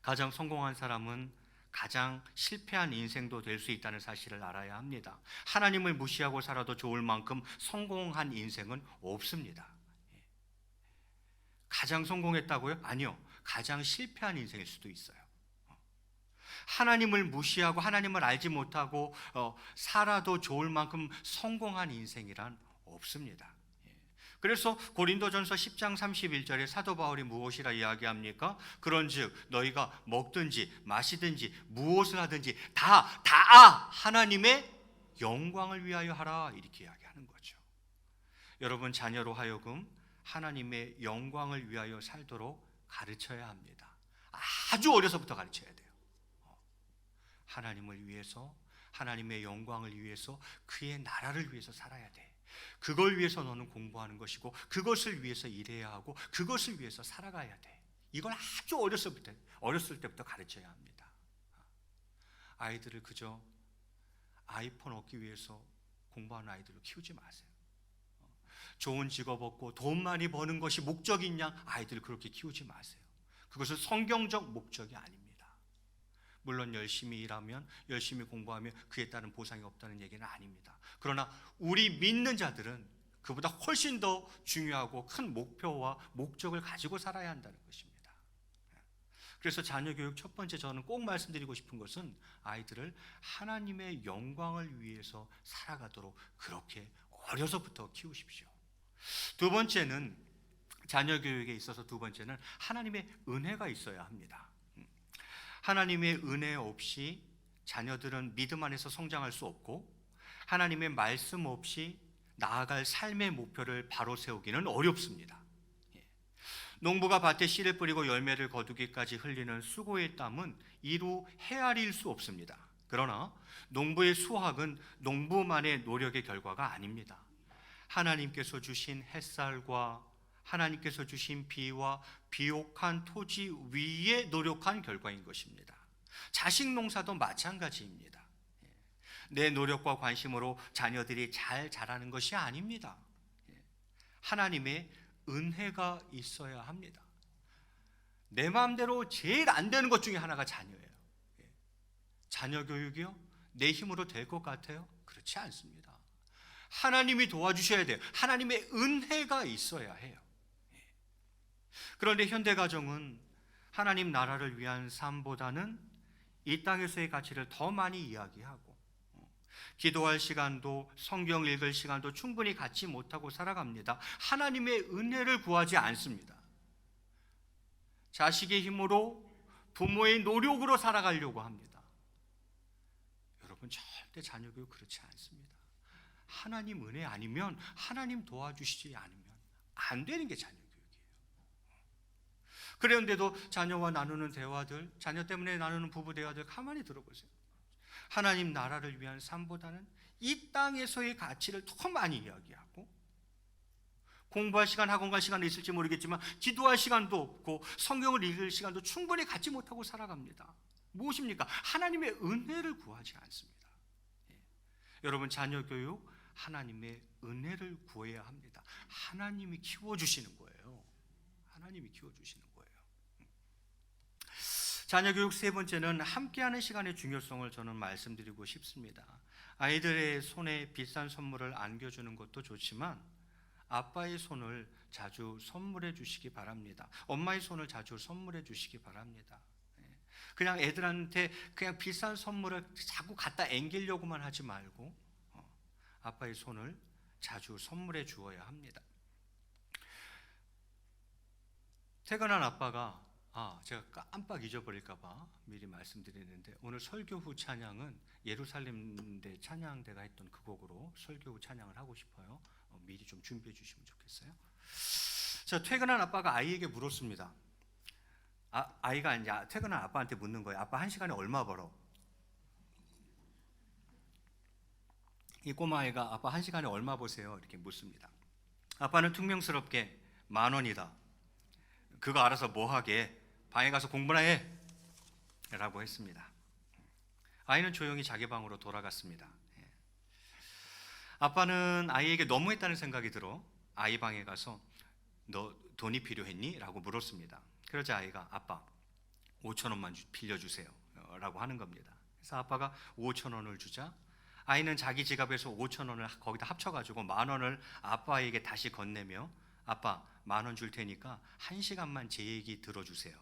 가장 성공한 사람은 가장 실패한 인생도 될 수 있다는 사실을 알아야 합니다. 하나님을 무시하고 살아도 좋을 만큼 성공한 인생은 없습니다. 가장 성공했다고요? 아니요. 가장 실패한 인생일 수도 있어요. 하나님을 무시하고 하나님을 알지 못하고 살아도 좋을 만큼 성공한 인생이란 없습니다. 그래서 고린도전서 10장 31절에 사도 바울이 무엇이라 이야기합니까? 그런즉 너희가 먹든지 마시든지 무엇을 하든지 다 하나님의 영광을 위하여 하라, 이렇게 이야기하는 거죠. 여러분, 자녀로 하여금 하나님의 영광을 위하여 살도록 가르쳐야 합니다. 아주 어려서부터 가르쳐야 돼요. 하나님을 위해서, 하나님의 영광을 위해서, 그의 나라를 위해서 살아야 돼. 그걸 위해서 너는 공부하는 것이고, 그것을 위해서 일해야 하고, 그것을 위해서 살아가야 돼. 이걸 아주 어렸을 때부터 가르쳐야 합니다. 아이들을 그저 아이폰 얻기 위해서 공부하는 아이들로 키우지 마세요. 좋은 직업 얻고 돈 많이 버는 것이 목적인 양 아이들을 그렇게 키우지 마세요. 그것은 성경적 목적이 아닙니다. 물론 열심히 일하면, 열심히 공부하면 그에 따른 보상이 없다는 얘기는 아닙니다. 그러나 우리 믿는 자들은 그보다 훨씬 더 중요하고 큰 목표와 목적을 가지고 살아야 한다는 것입니다. 그래서 자녀 교육 첫 번째 저는 꼭 말씀드리고 싶은 것은 아이들을 하나님의 영광을 위해서 살아가도록 그렇게 어려서부터 키우십시오. 두 번째는, 자녀 교육에 있어서 두 번째는 하나님의 은혜가 있어야 합니다. 하나님의 은혜 없이 자녀들은 믿음 안에서 성장할 수 없고, 하나님의 말씀 없이 나아갈 삶의 목표를 바로 세우기는 어렵습니다. 농부가 밭에 씨를 뿌리고 열매를 거두기까지 흘리는 수고의 땀은 이루 헤아릴 수 없습니다. 그러나 농부의 수확은 농부만의 노력의 결과가 아닙니다. 하나님께서 주신 햇살과 하나님께서 주신 비와 비옥한 토지 위에 노력한 결과인 것입니다. 자식 농사도 마찬가지입니다. 내 노력과 관심으로 자녀들이 잘 자라는 것이 아닙니다. 하나님의 은혜가 있어야 합니다. 내 마음대로 제일 안 되는 것 중에 하나가 자녀예요. 자녀 교육이요? 내 힘으로 될 것 같아요? 그렇지 않습니다. 하나님이 도와주셔야 돼요. 하나님의 은혜가 있어야 해요. 그런데 현대 가정은 하나님 나라를 위한 삶보다는 이 땅에서의 가치를 더 많이 이야기하고, 기도할 시간도 성경 읽을 시간도 충분히 갖지 못하고 살아갑니다. 하나님의 은혜를 구하지 않습니다. 자식의 힘으로, 부모의 노력으로 살아가려고 합니다. 여러분, 절대 자녀 교육 그렇지 않습니다. 하나님 은혜 아니면, 하나님 도와주시지 않으면 안 되는 게 자녀 교육이에요. 그런데도 자녀와 나누는 대화들, 자녀 때문에 나누는 부부 대화들 가만히 들어보세요. 하나님 나라를 위한 삶보다는 이 땅에서의 가치를 더 많이 이야기하고, 공부할 시간, 학원 갈 시간이 있을지 모르겠지만 기도할 시간도 없고 성경을 읽을 시간도 충분히 갖지 못하고 살아갑니다. 무엇입니까? 하나님의 은혜를 구하지 않습니다. 여러분, 자녀 교육 하나님의 은혜를 구해야 합니다. 하나님이 키워주시는 거예요. 하나님이 키워주시는 거예요. 자녀 교육 세 번째는 함께하는 시간의 중요성을 저는 말씀드리고 싶습니다. 아이들의 손에 비싼 선물을 안겨주는 것도 좋지만 아빠의 손을 자주 선물해 주시기 바랍니다. 엄마의 손을 자주 선물해 주시기 바랍니다. 그냥 애들한테 그냥 비싼 선물을 자꾸 갖다 앵기려고만 하지 말고 아빠의 손을 자주 선물해 주어야 합니다. 퇴근한 아빠가 제가 깜빡 잊어버릴까봐 미리 말씀드리는데 오늘 설교 후 찬양은 예루살렘대 찬양대가 했던 그 곡으로 설교 후 찬양을 하고 싶어요. 미리 좀 준비해 주시면 좋겠어요. 자, 퇴근한 아빠가 아이에게 물었습니다. 아이가 이제 퇴근한 아빠한테 묻는 거예요. 아빠 한 시간에 얼마 벌어? 이 꼬마아이가 아빠 한 시간에 얼마 버세요? 이렇게 묻습니다. 아빠는 퉁명스럽게 10,000원이다. 그거 알아서 뭐 하게? 방에 가서 공부나 해! 라고 했습니다. 아이는 조용히 자기 방으로 돌아갔습니다. 아빠는 아이에게 너무했다는 생각이 들어 아이 방에 가서 너 돈이 필요했니? 라고 물었습니다. 그러자 아이가 아빠 5,000원만 빌려주세요 라고 하는 겁니다. 그래서 아빠가 5,000원을 주자 아이는 자기 지갑에서 5,000원을 거기다 합쳐가지고 10,000원을 아빠에게 다시 건네며 아빠 10,000원 줄 테니까 1시간만 제 얘기 들어주세요.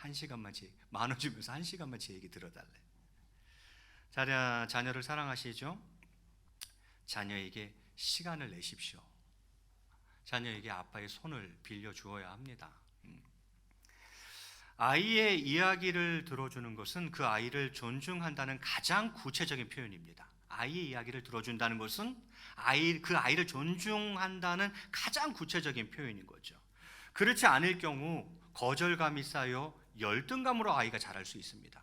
1시간만 10,000원 주면서 1시간만 제 얘기 들어달래. 자녀를 사랑하시죠? 자녀에게 시간을 내십시오. 자녀에게 아빠의 손을 빌려 주어야 합니다. 아이의 이야기를 들어주는 것은 그 아이를 존중한다는 가장 구체적인 표현입니다. 아이의 이야기를 들어준다는 것은 그 아이를 존중한다는 가장 구체적인 표현인 거죠. 그렇지 않을 경우 거절감이 쌓여 열등감으로 아이가 자랄 수 있습니다.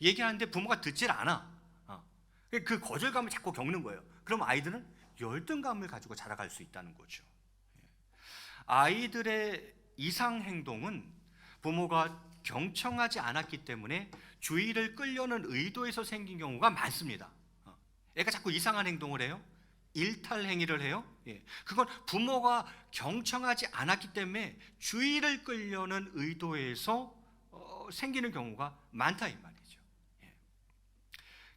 얘기하는데 부모가 듣질 않아. 그 거절감을 자꾸 겪는 거예요. 그럼 아이들은 열등감을 가지고 자라갈 수 있다는 거죠. 아이들의 이상 행동은 부모가 경청하지 않았기 때문에 주의를 끌려는 의도에서 생긴 경우가 많습니다. 애가 자꾸 이상한 행동을 해요. 일탈 행위를 해요. 그건 부모가 경청하지 않았기 때문에 주의를 끌려는 의도에서 생기는 경우가 많다 이 말이죠.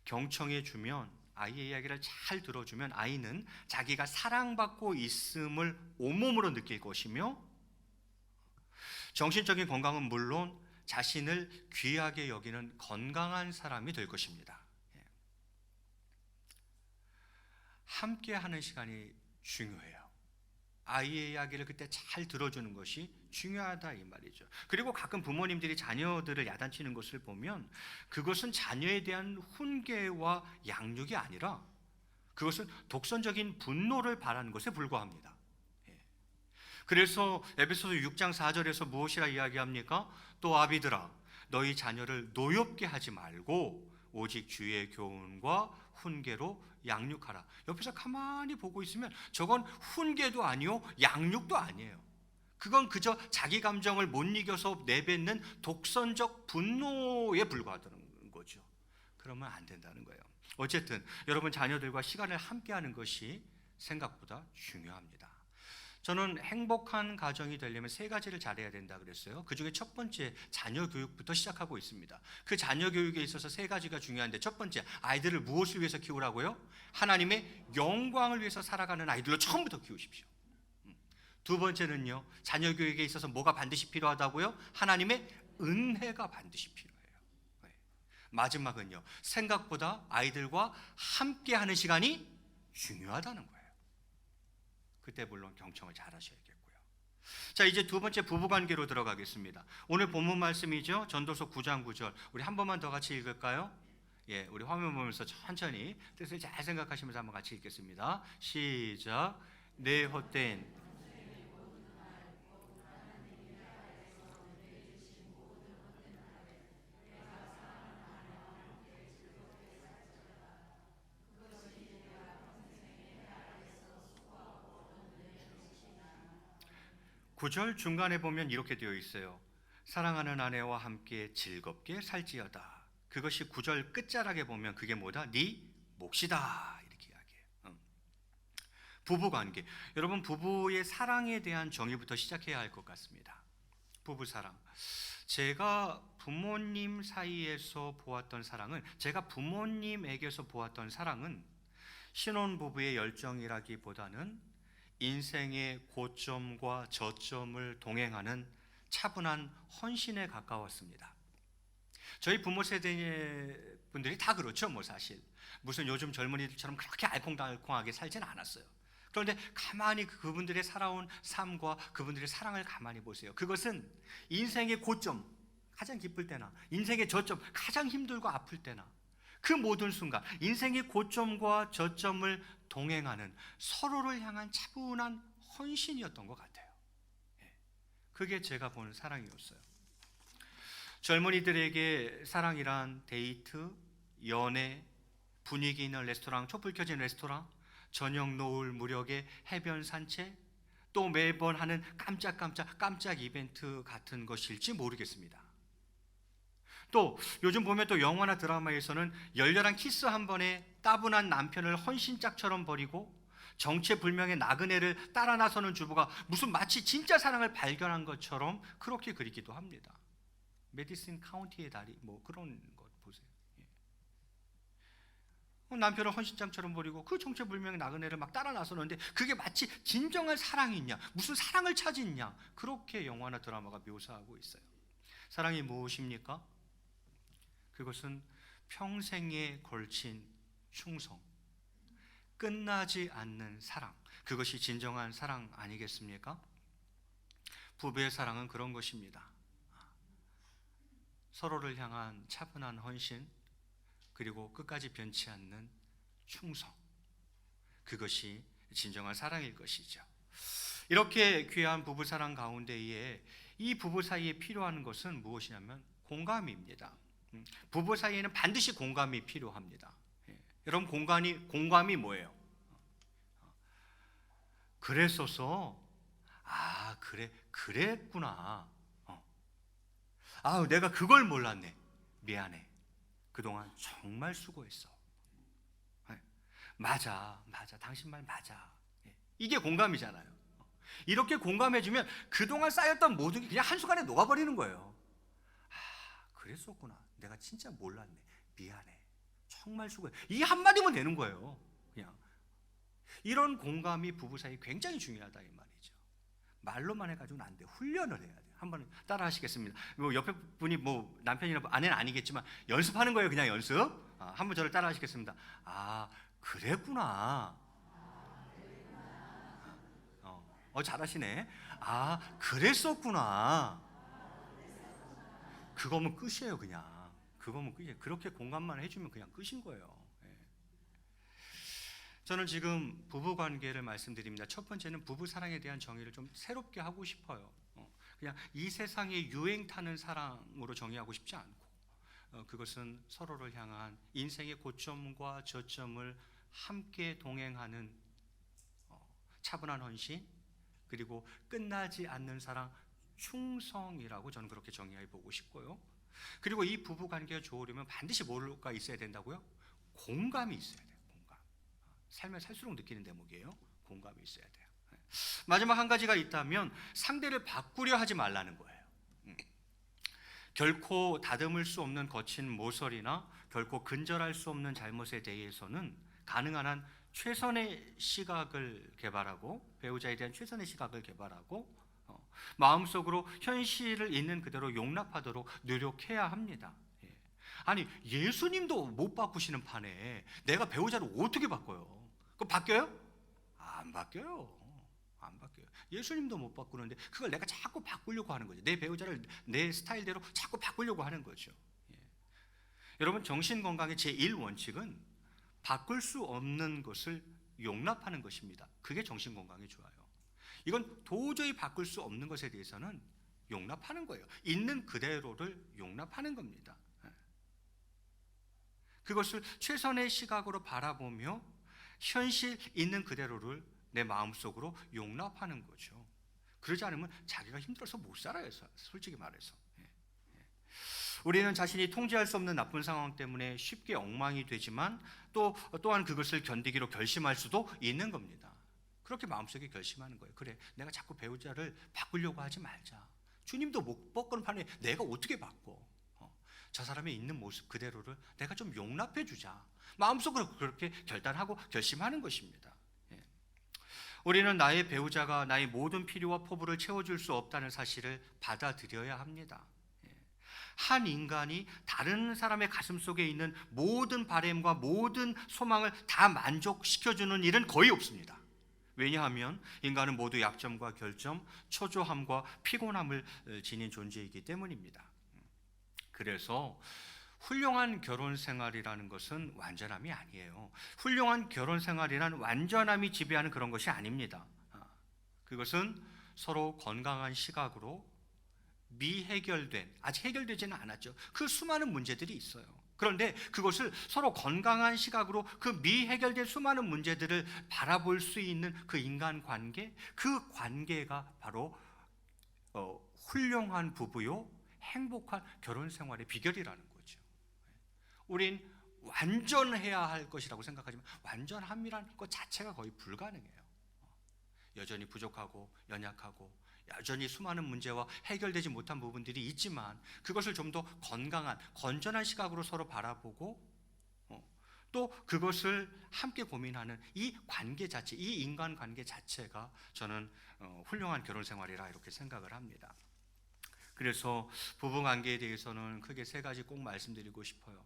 경청해 주면 아이의 이야기를 잘 들어주면 아이는 자기가 사랑받고 있음을 온몸으로 느낄 것이며 정신적인 건강은 물론 자신을 귀하게 여기는 건강한 사람이 될 것입니다. 함께 하는 시간이 중요해요. 아이의 이야기를 그때 잘 들어주는 것이 중요하다 이 말이죠. 그리고 가끔 부모님들이 자녀들을 야단치는 것을 보면 그것은 자녀에 대한 훈계와 양육이 아니라 그것은 독선적인 분노를 바라는 것에 불과합니다. 그래서 에베소서 6장 4절에서 무엇이라 이야기합니까? 또 아비들아 너희 자녀를 노엽게 하지 말고 오직 주의 교훈과 훈계로 양육하라. 옆에서 가만히 보고 있으면 저건 훈계도 아니요 양육도 아니에요. 그건 그저 자기 감정을 못 이겨서 내뱉는 독선적 분노에 불과하다는 거죠. 그러면 안 된다는 거예요. 어쨌든 여러분 자녀들과 시간을 함께하는 것이 생각보다 중요합니다. 저는 행복한 가정이 되려면 3가지를 잘해야 된다 그랬어요. 그중에 첫 번째 자녀 교육부터 시작하고 있습니다. 그 자녀 교육에 있어서 3가지가 중요한데 첫 번째 아이들을 무엇을 위해서 키우라고요? 하나님의 영광을 위해서 살아가는 아이들로 처음부터 키우십시오. 두 번째는요, 자녀 교육에 있어서 뭐가 반드시 필요하다고요? 하나님의 은혜가 반드시 필요해요. 마지막은요, 생각보다 아이들과 함께하는 시간이 중요하다는 거예요. 그때 물론 경청을 잘 하셔야겠고요. 자, 이제 두 번째 부부관계로 들어가겠습니다. 오늘 본문 말씀이죠. 전도서 9장 9절. 우리 한 번만 더 같이 읽을까요? 우리 화면 보면서 천천히 뜻을 잘 생각하시면서 한번 같이 읽겠습니다. 시작. 내 헛된 구절 중간에 보면 이렇게 되어 있어요. 사랑하는 아내와 함께 즐겁게 살지어다. 그것이 구절 끝자락에 보면 그게 뭐다? 네 몫이다 이렇게 이야기해요. 부부관계. 여러분 부부의 사랑에 대한 정의부터 시작해야 할 것 같습니다. 부부 사랑. 제가 부모님 사이에서 보았던 사랑은, 제가 부모님에게서 보았던 사랑은 신혼부부의 열정이라기보다는 인생의 고점과 저점을 동행하는 차분한 헌신에 가까웠습니다. 저희 부모 세대 분들이 다 그렇죠, 뭐 사실. 무슨 요즘 젊은이들처럼 그렇게 알콩달콩하게 살지는 않았어요. 그런데 가만히 그분들의 살아온 삶과 그분들의 사랑을 가만히 보세요. 그것은 인생의 고점, 가장 기쁠 때나 인생의 저점, 가장 힘들고 아플 때나 그 모든 순간 인생의 고점과 저점을 동행하는 서로를 향한 차분한 헌신이었던 것 같아요. 그게 제가 보는 사랑이었어요. 젊은이들에게 사랑이란 데이트, 연애, 분위기 있는 레스토랑, 촛불 켜진 레스토랑, 저녁 노을 무렵의 해변 산책, 또 매번 하는 깜짝 이벤트 같은 것일지 모르겠습니다. 또 요즘 보면 또 영화나 드라마에서는 열렬한 키스 한 번에 따분한 남편을 헌신짝처럼 버리고 정체불명의 나그네를 따라 나서는 주부가 무슨 마치 진짜 사랑을 발견한 것처럼 그렇게 그리기도 합니다. 메디슨 카운티의 다리, 뭐 그런 것 보세요. 남편을 헌신장처럼 버리고 그 정체불명의 나그네를 막 따라 나서는데 그게 마치 진정한 사랑이 있냐, 무슨 사랑을 찾았냐, 그렇게 영화나 드라마가 묘사하고 있어요. 사랑이 무엇입니까? 그것은 평생에 걸친 충성, 끝나지 않는 사랑, 그것이 진정한 사랑 아니겠습니까? 부부의 사랑은 그런 것입니다. 서로를 향한 차분한 헌신, 그리고 끝까지 변치 않는 충성, 그것이 진정한 사랑일 것이죠. 이렇게 귀한 부부사랑 가운데에 이 부부 사이에 필요한 것은 무엇이냐면 공감입니다. 부부 사이에는 반드시 공감이 필요합니다. 여러분, 공감이 뭐예요? 그랬어서 그랬구나. 내가 그걸 몰랐네. 미안해. 그동안 정말 수고했어. 맞아. 당신 말 맞아. 이게 공감이잖아요. 이렇게 공감해주면 그동안 쌓였던 모든 게 그냥 한순간에 녹아버리는 거예요. 그랬었구나. 내가 진짜 몰랐네. 미안해. 정말 수고해. 이 한마디면 되는 거예요. 그냥. 이런 공감이 부부 사이에 굉장히 중요하다 이 말이죠. 말로만 해가지고는 안 돼. 훈련을 해야 돼요. 한번 따라 하시겠습니다. 옆에 분이 남편이나 아내는 아니겠지만 연습하는 거예요. 그냥 연습. 한번 저를 따라 하시겠습니다. 그랬구나. 잘하시네. 그랬었구나. 그거면 끝이에요. 그냥 그거면 끝이에요. 그렇게 공감만 해주면 그냥 끝인 거예요. 저는 지금 부부 관계를 말씀드립니다. 첫 번째는 부부 사랑에 대한 정의를 좀 새롭게 하고 싶어요. 그냥 이 세상에 유행 타는 사랑으로 정의하고 싶지 않고, 그것은 서로를 향한 인생의 고점과 저점을 함께 동행하는 차분한 헌신, 그리고 끝나지 않는 사랑, 충성이라고 저는 그렇게 정의해 보고 싶고요. 그리고 이 부부 관계가 좋으려면 반드시 뭐가 있어야 된다고요? 공감이 있어야 돼요. 공감. 살면 살수록 느끼는 대목이에요. 공감이 있어야 돼요. 마지막 한 가지가 있다면 상대를 바꾸려 하지 말라는 거예요. 결코 다듬을 수 없는 거친 모설이나 결코 근절할 수 없는 잘못에 대해서는 가능한 한 최선의 시각을 개발하고, 배우자에 대한 최선의 시각을 개발하고, 마음속으로 현실을 있는 그대로 용납하도록 노력해야 합니다. 아니, 예수님도 못 바꾸시는 판에 내가 배우자를 어떻게 바꿔요? 그거 바뀌어요? 안 바뀌어요. 안 바뀌어요. 예수님도 못 바꾸는데 그걸 내가 자꾸 바꾸려고 하는 거죠. 내 배우자를 내 스타일대로 자꾸 바꾸려고 하는 거죠. 여러분, 정신건강의 제1원칙은 바꿀 수 없는 것을 용납하는 것입니다. 그게 정신건강에 좋아요. 이건 도저히 바꿀 수 없는 것에 대해서는 용납하는 거예요. 있는 그대로를 용납하는 겁니다. 그것을 최선의 시각으로 바라보며 현실 있는 그대로를 내 마음속으로 용납하는 거죠. 그러지 않으면 자기가 힘들어서 못 살아요. 솔직히 말해서. 우리는 자신이 통제할 수 없는 나쁜 상황 때문에 쉽게 엉망이 되지만 또한 그것을 견디기로 결심할 수도 있는 겁니다. 그렇게 마음속에 결심하는 거예요. 그래, 내가 자꾸 배우자를 바꾸려고 하지 말자. 주님도 못 바꾸는 판에 내가 어떻게 바꿔? 저 사람의 있는 모습 그대로를 내가 좀 용납해 주자. 마음속으로 그렇게 결단하고 결심하는 것입니다. 예. 우리는 나의 배우자가 나의 모든 필요와 포부를 채워줄 수 없다는 사실을 받아들여야 합니다. 예. 한 인간이 다른 사람의 가슴 속에 있는 모든 바램과 모든 소망을 다 만족시켜주는 일은 거의 없습니다. 왜냐하면 인간은 모두 약점과 결점, 초조함과 피곤함을 지닌 존재이기 때문입니다. 그래서 훌륭한 결혼 생활이라는 것은 완전함이 아니에요. 훌륭한 결혼 생활이란 완전함이 지배하는 그런 것이 아닙니다. 그것은 서로 건강한 시각으로 미해결된, 아직 해결되지는 않았죠. 그 수많은 문제들이 있어요. 그런데 그것을 서로 건강한 시각으로 그 미해결된 수많은 문제들을 바라볼 수 있는 그 인간관계, 그 관계가 바로 훌륭한 부부요 행복한 결혼 생활의 비결이라는 거죠. 우린 완전해야 할 것이라고 생각하지만 완전함이라는 것 자체가 거의 불가능해요. 여전히 부족하고 연약하고 여전히 수많은 문제와 해결되지 못한 부분들이 있지만 그것을 좀 더 건강한 건전한 시각으로 서로 바라보고 또 그것을 함께 고민하는 이 관계 자체, 이 인간관계 자체가 저는 훌륭한 결혼 생활이라 이렇게 생각을 합니다. 그래서 부부관계에 대해서는 크게 세 가지 꼭 말씀드리고 싶어요.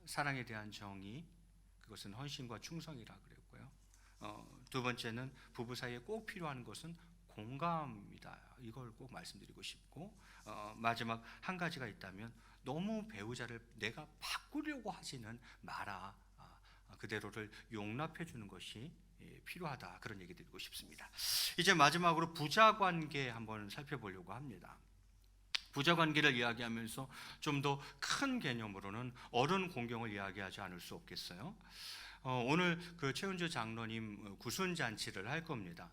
사랑에 대한 정의, 그것은 헌신과 충성이라 그랬고요. 두 번째는 부부 사이에 꼭 필요한 것은 공감이다. 이걸 꼭 말씀드리고 싶고, 마지막 한 가지가 있다면 너무 배우자를 내가 바꾸려고 하지는 마라. 그대로를 용납해 주는 것이 필요하다. 그런 얘기 드리고 싶습니다. 이제 마지막으로 부자 관계 한번 살펴보려고 합니다. 부자 관계를 이야기하면서 좀 더 큰 개념으로는 어른 공경을 이야기하지 않을 수 없겠어요. 오늘 그 최은주 장로님 구순 잔치를 할 겁니다.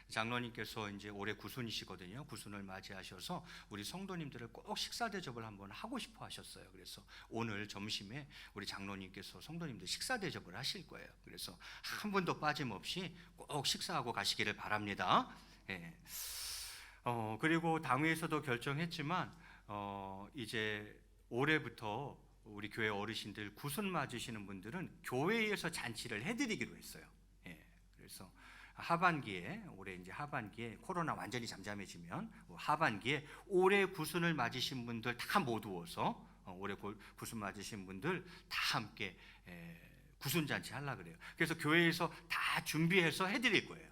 장로님께서 이제 올해 구순이시거든요. 구순을 맞이하셔서 우리 성도님들을 꼭 식사 대접을 한번 하고 싶어 하셨어요. 그래서 오늘 점심에 우리 장로님께서 성도님들 식사 대접을 하실 거예요. 그래서 한 분도 빠짐없이 꼭 식사하고 가시기를 바랍니다. 그리고 당회에서도 결정했지만 이제 올해부터 우리 교회 어르신들 구순 맞으시는 분들은 교회에서 잔치를 해드리기로 했어요. 그래서 하반기에 올해 이제 하반기에 코로나 완전히 잠잠해지면 하반기에 올해 구순을 맞으신 분들 다 모두어서 올해 구순 맞으신 분들 다 함께 구순 잔치 하려고 그래요. 그래서 교회에서 다 준비해서 해드릴 거예요.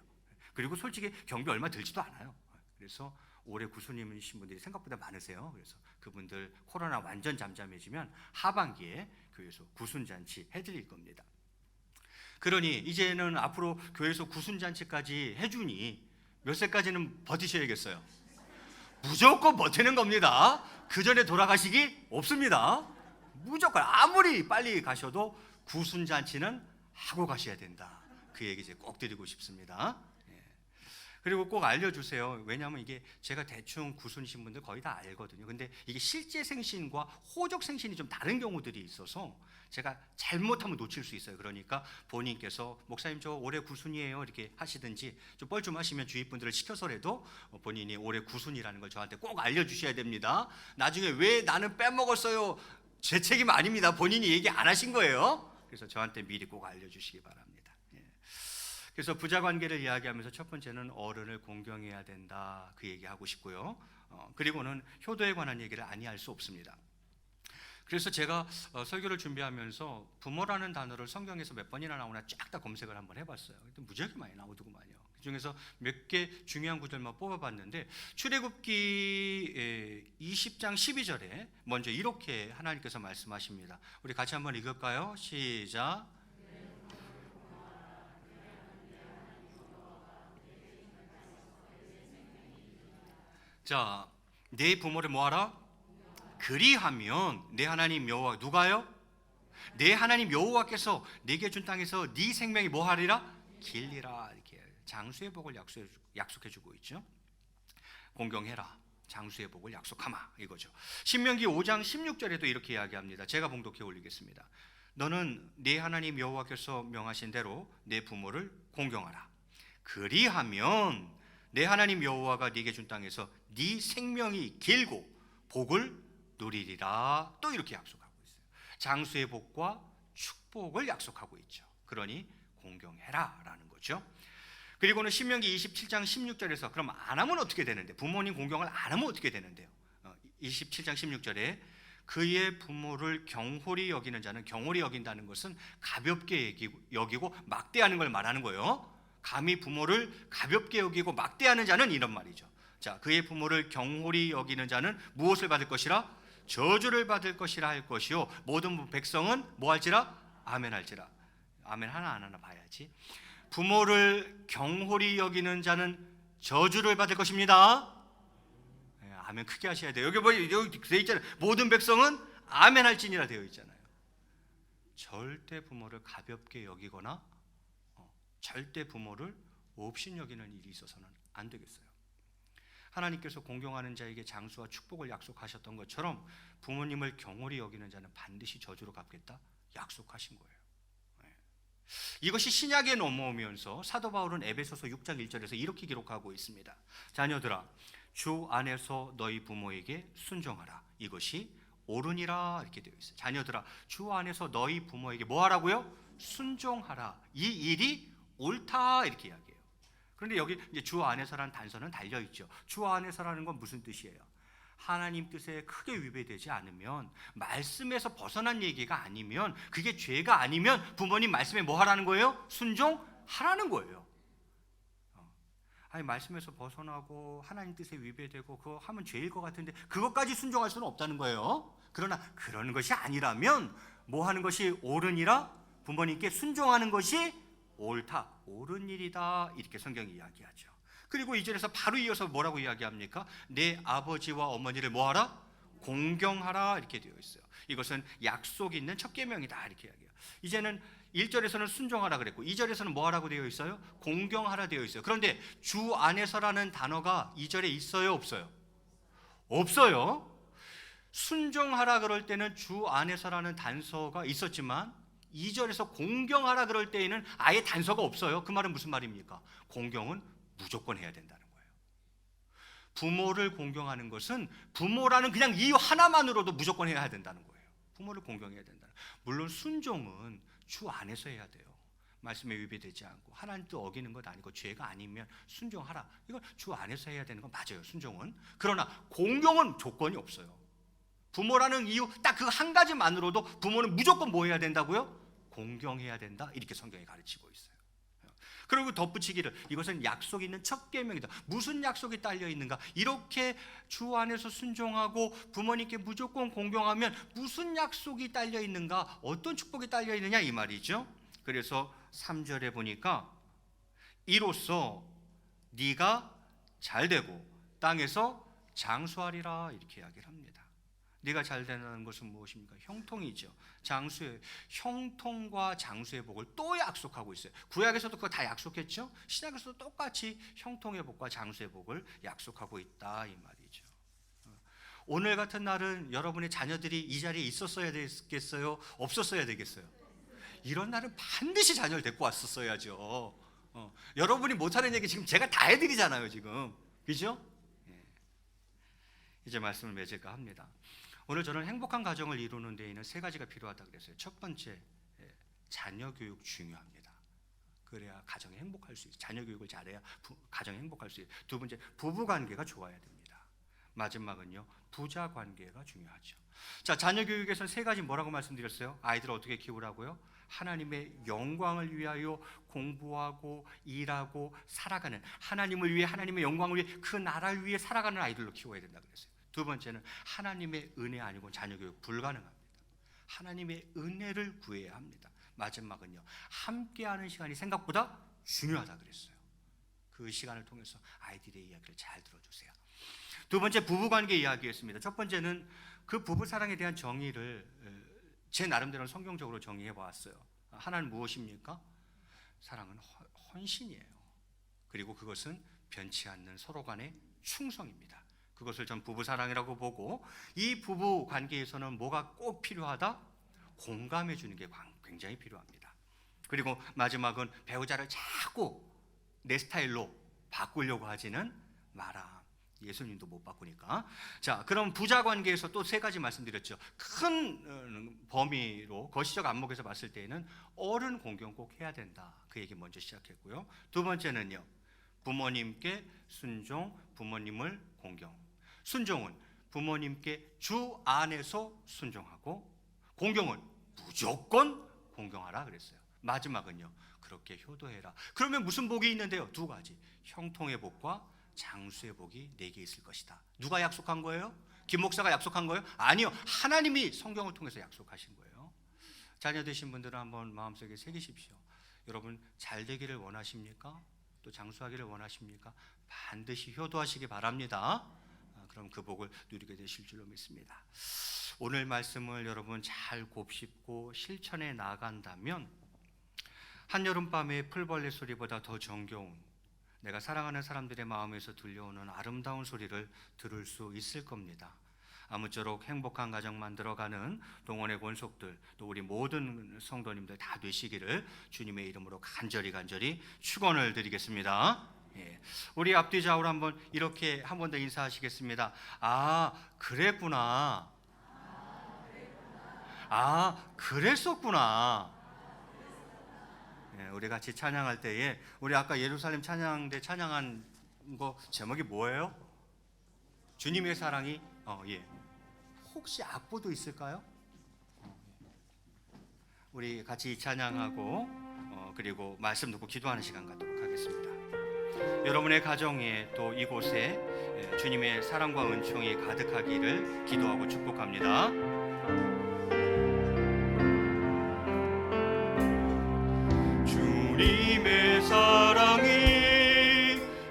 그리고 솔직히 경비 얼마 들지도 않아요. 그래서 올해 구순이신 분들이 생각보다 많으세요. 그래서 그분들 코로나 완전 잠잠해지면 하반기에 교회에서 구순 잔치 해드릴 겁니다. 그러니 이제는 앞으로 교회에서 구순 잔치까지 해주니 몇 세까지는 버티셔야겠어요. 무조건 버티는 겁니다. 그 전에 돌아가시기 없습니다. 무조건 아무리 빨리 가셔도 구순 잔치는 하고 가셔야 된다. 그 얘기 이제 꼭 드리고 싶습니다. 그리고 꼭 알려주세요. 왜냐하면 이게 제가 대충 구순이신 분들 거의 다 알거든요. 근데 이게 실제 생신과 호적 생신이 좀 다른 경우들이 있어서 제가 잘못하면 놓칠 수 있어요. 그러니까 본인께서 목사님 저 올해 구순이에요 이렇게 하시든지 좀 뻘쭘하시면 주위 분들을 시켜서라도 본인이 올해 구순이라는 걸 저한테 꼭 알려주셔야 됩니다. 나중에 왜 나는 빼먹었어요? 제 책임 아닙니다. 본인이 얘기 안 하신 거예요. 그래서 저한테 미리 꼭 알려주시기 바랍니다. 그래서 부자 관계를 이야기하면서 첫 번째는 어른을 공경해야 된다 그 얘기하고 싶고요. 그리고는 효도에 관한 얘기를 아니할 수 없습니다. 그래서 제가 설교를 준비하면서 부모라는 단어를 성경에서 몇 번이나 나오나 쫙 다 검색을 한번 해봤어요. 무지하게 많이 나오더구만요. 그 중에서 몇 개 중요한 구절만 뽑아봤는데 출애굽기 20장 12절에 먼저 이렇게 하나님께서 말씀하십니다. 우리 같이 한번 읽을까요? 시작. 자, 내 부모를 뭐하라? 그리하면 내 하나님 여호와 누가요? 내 하나님 여호와께서 네게 준 땅에서 네 생명이 뭐하리라? 길리라. 이렇게 장수의 복을 약속해주고 있죠. 공경해라. 장수의 복을 약속하마 이거죠. 신명기 5장 16절에도 이렇게 이야기합니다. 제가 봉독해 올리겠습니다. 너는 네 하나님 여호와께서 명하신 대로 내 부모를 공경하라. 그리하면 내 하나님 여호와가 네게 준 땅에서 네 생명이 길고 복을 누리리라. 또 이렇게 약속하고 있어요. 장수의 복과 축복을 약속하고 있죠. 그러니 공경해라 라는 거죠. 그리고는 신명기 27장 16절에서 그럼 안 하면 어떻게 되는데, 부모님 공경을 안 하면 어떻게 되는데요? 27장 16절에 그의 부모를 경홀히 여기는 자는, 경홀히 여긴다는 것은 가볍게 여기고 막대하는 걸 말하는 거예요. 감히 부모를 가볍게 여기고 막대하는 자는 이런 말이죠. 자, 그의 부모를 경홀히 여기는 자는 무엇을 받을 것이라? 저주를 받을 것이라 할 것이요 모든 백성은 뭐 할지라? 아멘 할지라. 아멘 하나 안 하나 봐야지. 부모를 경홀히 여기는 자는 저주를 받을 것입니다. 아멘 크게 하셔야 돼요. 여기 되어 있잖아요. 모든 백성은 아멘 할지니라 되어 있잖아요. 절대 부모를 가볍게 여기거나 절대 부모를 없인 여기는 일이 있어서는 안 되겠어요. 하나님께서 공경하는 자에게 장수와 축복을 약속하셨던 것처럼 부모님을 경홀히 여기는 자는 반드시 저주로 갚겠다 약속하신 거예요. 이것이 신약에 넘어오면서 사도 바울은 에베소서 6장 1절에서 이렇게 기록하고 있습니다. 자녀들아, 주 안에서 너희 부모에게 순종하라. 이것이 옳으니라. 이렇게 되어 있어요. 자녀들아, 주 안에서 너희 부모에게 뭐 하라고요? 순종하라. 이 일이 옳다. 이렇게 이야기해요. 그런데 여기 이제 주 안에서라는 단서는 달려 있죠. 주 안에서라는 건 무슨 뜻이에요? 하나님 뜻에 크게 위배되지 않으면, 말씀에서 벗어난 얘기가 아니면, 그게 죄가 아니면 부모님 말씀에 뭐 하라는 거예요? 순종하라는 거예요. 아니 말씀에서 벗어나고 하나님 뜻에 위배되고 그거 하면 죄일 것 같은데 그것까지 순종할 수는 없다는 거예요. 그러나 그런 것이 아니라면 뭐 하는 것이 옳으니라? 부모님께 순종하는 것이 옳다, 옳은 일이다. 이렇게 성경이 이야기하죠. 그리고 이 절에서 바로 이어서 뭐라고 이야기합니까? 내 아버지와 어머니를 뭐하라? 공경하라. 이렇게 되어 있어요. 이것은 약속이 있는 첫 계명이다. 이렇게 이야기해요. 이제는 1절에서는 순종하라 그랬고 2절에서는 뭐하라고 되어 있어요? 공경하라 되어 있어요. 그런데 주 안에서라는 단어가 2절에 있어요? 없어요? 없어요. 순종하라 그럴 때는 주 안에서라는 단서가 있었지만 2절에서 공경하라 그럴 때에는 아예 단서가 없어요. 그 말은 무슨 말입니까? 공경은 무조건 해야 된다는 거예요. 부모를 공경하는 것은 부모라는 그냥 이유 하나만으로도 무조건 해야 된다는 거예요. 부모를 공경해야 된다. 물론 순종은 주 안에서 해야 돼요. 말씀에 위배되지 않고 하나님 뜻 어기는 것 아니고 죄가 아니면 순종하라. 이건 주 안에서 해야 되는 건 맞아요. 순종은. 그러나 공경은 조건이 없어요. 부모라는 이유 딱 그 한 가지만으로도 부모는 무조건 뭐 해야 된다고요? 공경해야 된다. 이렇게 성경이 가르치고 있어요. 그리고 덧붙이기를 이것은 약속이 있는 첫 계명이다. 무슨 약속이 딸려 있는가? 이렇게 주 안에서 순종하고 부모님께 무조건 공경하면 무슨 약속이 딸려 있는가? 어떤 축복이 딸려 있느냐 이 말이죠. 그래서 3절에 보니까 이로써 네가 잘되고 땅에서 장수하리라 이렇게 이야기를 합니다. 네가 잘 되는 것은 무엇입니까? 형통이죠. 장수의 형통과 장수의 복을 또 약속하고 있어요. 구약에서도 그거 다 약속했죠. 신약에서도 똑같이 형통의 복과 장수의 복을 약속하고 있다 이 말이죠. 오늘 같은 날은 여러분의 자녀들이 이 자리에 있었어야 되겠어요? 없었어야 되겠어요? 이런 날은 반드시 자녀를 데리고 왔었어야죠. 여러분이 못하는 얘기 지금 제가 다 해드리잖아요 지금. 그죠? 이제 말씀을 맺을까 합니다. 오늘 저는 행복한 가정을 이루는 데에는 세 가지가 필요하다 그랬어요. 첫 번째, 자녀 교육 중요합니다. 그래야 가정이 행복할 수 있어요. 자녀 교육을 잘해야 가정이 행복할 수 있어요. 두 번째, 부부 관계가 좋아야 됩니다. 마지막은요, 부자 관계가 중요하죠. 자, 자녀 교육에서는 세 가지 뭐라고 말씀드렸어요? 아이들을 어떻게 키우라고요? 하나님의 영광을 위하여 공부하고 일하고 살아가는, 하나님을 위해, 하나님의 영광을 위해, 그 나라를 위해 살아가는 아이들로 키워야 된다 그랬어요. 두 번째는 하나님의 은혜 아니고 자녀 교육 불가능합니다. 하나님의 은혜를 구해야 합니다. 마지막은요, 함께하는 시간이 생각보다 중요하다 그랬어요. 그 시간을 통해서 아이들의 이야기를 잘 들어주세요. 두 번째, 부부관계 이야기였습니다. 첫 번째는 그 부부 사랑에 대한 정의를 제 나름대로 성경적으로 정의해 보았어요. 하나는 무엇입니까? 사랑은 헌신이에요. 그리고 그것은 변치 않는 서로 간의 충성입니다. 그것을 전 부부 사랑이라고 보고, 이 부부 관계에서는 뭐가 꼭 필요하다? 공감해 주는 게 굉장히 필요합니다. 그리고 마지막은 배우자를 자꾸 내 스타일로 바꾸려고 하지는 마라. 예수님도 못 바꾸니까. 자, 그럼 부자 관계에서 또 세 가지 말씀드렸죠. 큰 범위로 거시적 안목에서 봤을 때에는 어른 공경 꼭 해야 된다. 그 얘기 먼저 시작했고요. 두 번째는요, 부모님께 순종, 부모님을 공경. 순종은 부모님께 주 안에서 순종하고, 공경은 무조건 공경하라 그랬어요. 마지막은요, 그렇게 효도해라. 그러면 무슨 복이 있는데요? 두 가지. 형통의 복과 장수의 복이 내게 있을 것이다. 누가 약속한 거예요? 김 목사가 약속한 거예요? 아니요, 하나님이 성경을 통해서 약속하신 거예요. 자녀 되신 분들은 한번 마음속에 새기십시오. 여러분 잘 되기를 원하십니까? 또 장수하기를 원하십니까? 반드시 효도하시기 바랍니다. 그럼 그 복을 누리게 되실 줄로 믿습니다. 오늘 말씀을 여러분 잘 곱씹고 실천해 나간다면 한여름밤의 풀벌레 소리보다 더 정겨운, 내가 사랑하는 사람들의 마음에서 들려오는 아름다운 소리를 들을 수 있을 겁니다. 아무쪼록 행복한 가정 만들어가는 동원의 권속들, 또 우리 모든 성도님들 다 되시기를 주님의 이름으로 간절히 축원을 드리겠습니다. 예. 우리 앞뒤 좌우로 한번 이렇게 한 번 더 인사하시겠습니다. 아, 그랬구나. 아, 그랬었구나. 예, 우리 같이 찬양할 때에, 우리 아까 예루살렘 찬양대 찬양한 거 제목이 뭐예요? 주님의 사랑이 예. 혹시 악보도 있을까요? 우리 같이 찬양하고 그리고 말씀 듣고 기도하는 시간 갖도록 하겠습니다. 여러분의 가정에 또 이곳에 주님의 사랑과 은총이 가득하기를 기도하고 축복합니다. 주님의 사랑이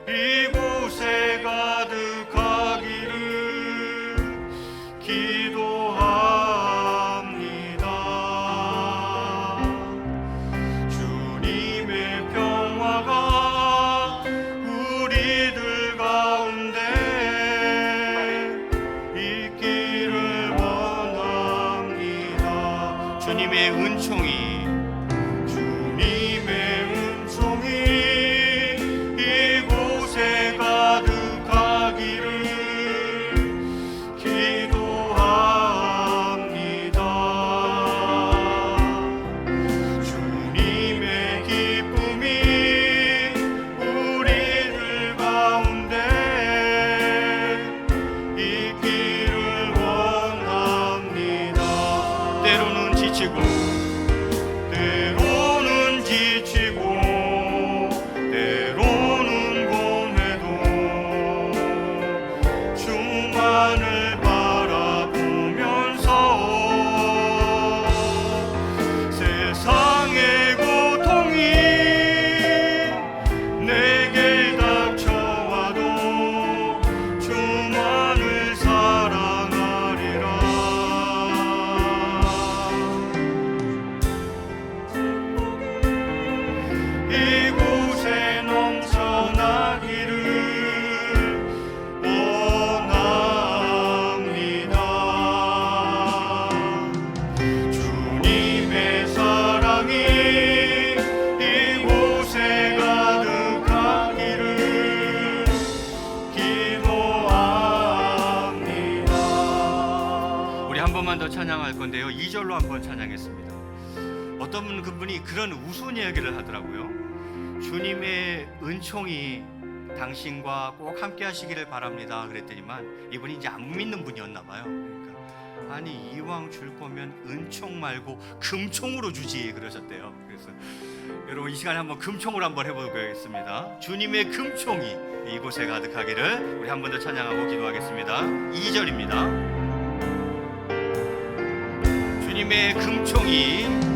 이곳에 가득하기를 기도합니다. 주님의 평화가 우리들 가운데 있기를 원합니다. 주님의 은총이 이곳에 가득하기를 기도합니다. 주님의 기쁨이 우리들 가운데 있기를 원합니다. 때로는 지치고 주만을 바라보면서 세상의 고통이 내게 닥쳐와도 주만을 사랑하리라. 이곳에 넘쳐나기를 더 찬양할 건데요. 2절로 한번 찬양했습니다. 어떤 그분이 그런 우스운 이야기를 하더라고요. 주님의 은총이 당신과 꼭 함께 하시기를 바랍니다 그랬더니만 이분이 이제 안 믿는 분이었나 봐요. 그러니까 아니 이왕 줄 거면 은총 말고 금총으로 주지 그러셨대요. 그래서 여러분 이 시간에 한번 금총으로 한번 해보겠습니다. 주님의 금총이 이곳에 가득하기를 우리 한 번 더 찬양하고 기도하겠습니다. 2절입니다. 주님의 금총이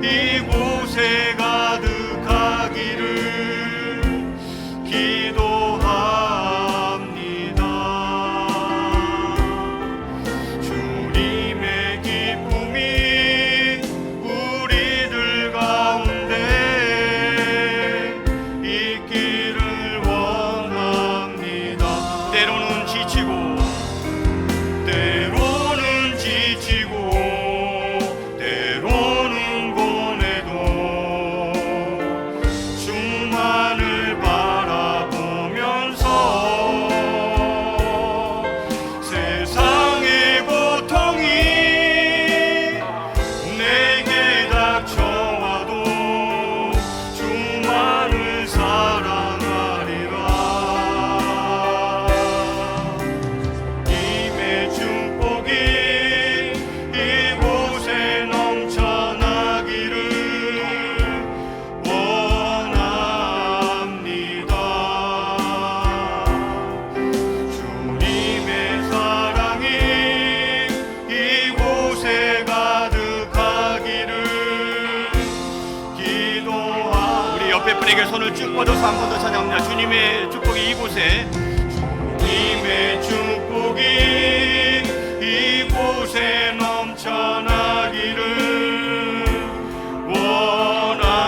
이곳에 가득하기를 기도합니다. 주님의 기쁨이 우리들 가운데 있기를 원합니다. 때로는 지치고 때로는 주님에게 손을 쭉 뻗어서 한 번 더 찬양합니다. 주님의 축복이 이곳에, 주님의 축복이 이곳에 넘쳐나기를 원합니다.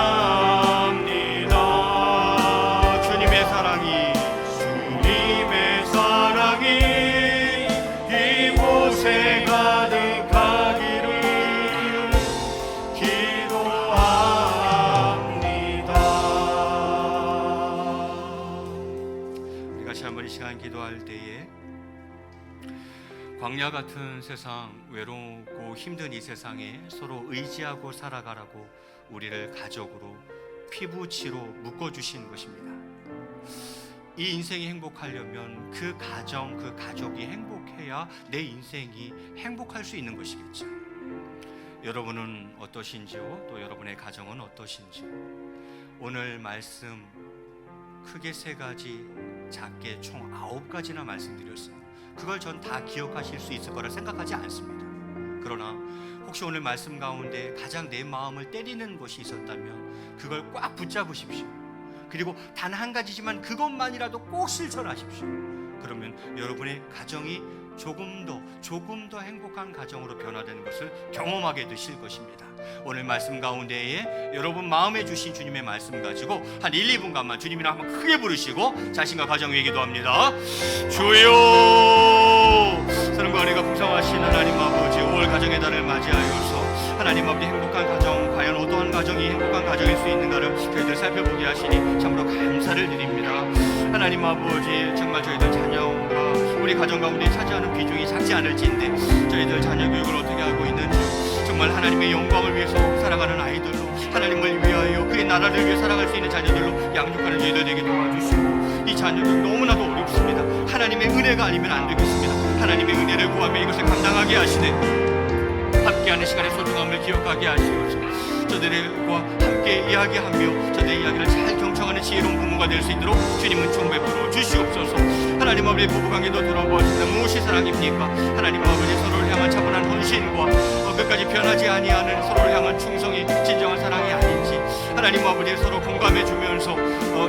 주님의 사랑이 이곳에 가득하기를 기도합니다. 우리 같이 한번 이 시간 기도할 때에 광야 같은 세상, 외롭고 힘든 이 세상에 서로 의지하고 살아가라고 우리를 가족으로 피부치로 묶어주신 것입니다. 이 인생이 행복하려면 그 가정, 그 가족이 행복해야 내 인생이 행복할 수 있는 것이겠죠. 여러분은 어떠신지요? 또 여러분의 가정은 어떠신지요? 오늘 말씀 크게 3가지, 작게 총 9가지나 말씀드렸어요. 그걸 전 다 기억하실 수 있을 거라 생각하지 않습니다. 그러나 혹시 오늘 말씀 가운데 가장 내 마음을 때리는 것이 있었다면 그걸 꽉 붙잡으십시오. 그리고 단 한 가지지만 그것만이라도 꼭 실천하십시오. 그러면 여러분의 가정이 조금 더 행복한 가정으로 변화되는 것을 경험하게 되실 것입니다. 오늘 말씀 가운데에 여러분 마음에 주신 주님의 말씀 가지고 한 1, 2분간만 주님이랑 한번 크게 부르시고 자신과 가정 위에 기도합니다. 주여, 사랑과 은혜가 풍성하신 하나님 아버지, 5월 가정의 달을 맞이하여서 하나님 아버지 행복한 가정, 과연 어떠한 가정이 행복한 가정일 수 있는가를 저희들 살펴보게 하시니 참으로 감사를 드립니다. 하나님 아버지, 정말 저희들 자녀가 우리 가정 가운데 차지하는 비중이 작지 않을지인데 저희들 자녀 교육을 어떻게 하고 있는지, 정말 하나님의 영광을 위해서 살아가는 아이들로, 하나님을 위하여 그의 나라를 위해 살아갈 수 있는 자녀들로 양육하는 저희들 되게 도와주시고, 이 자녀들 너무나도 어렵습니다. 하나님의 은혜가 아니면 안 되겠습니다. 하나님의 은혜를 구하며 이것을 감당하게 하시되 함께하는 시간의 소중함을 기억하게 하시옵소서. 저들과 함께 이야기하며 저들의 이야기를 잘 경청하는 지혜로운 부모가 될 수 있도록 주님은 총 베풀어 주시옵소서. 하나님 아버지, 부부관계도 돌아보았습니다. 무엇이 사랑입니까? 하나님 아버지, 서로를 향한 차분한 헌신과 끝까지 변하지 아니하는 서로를 향한 충성이 진정한 사랑이 아닌지, 하나님 아버지, 서로 공감해 주면서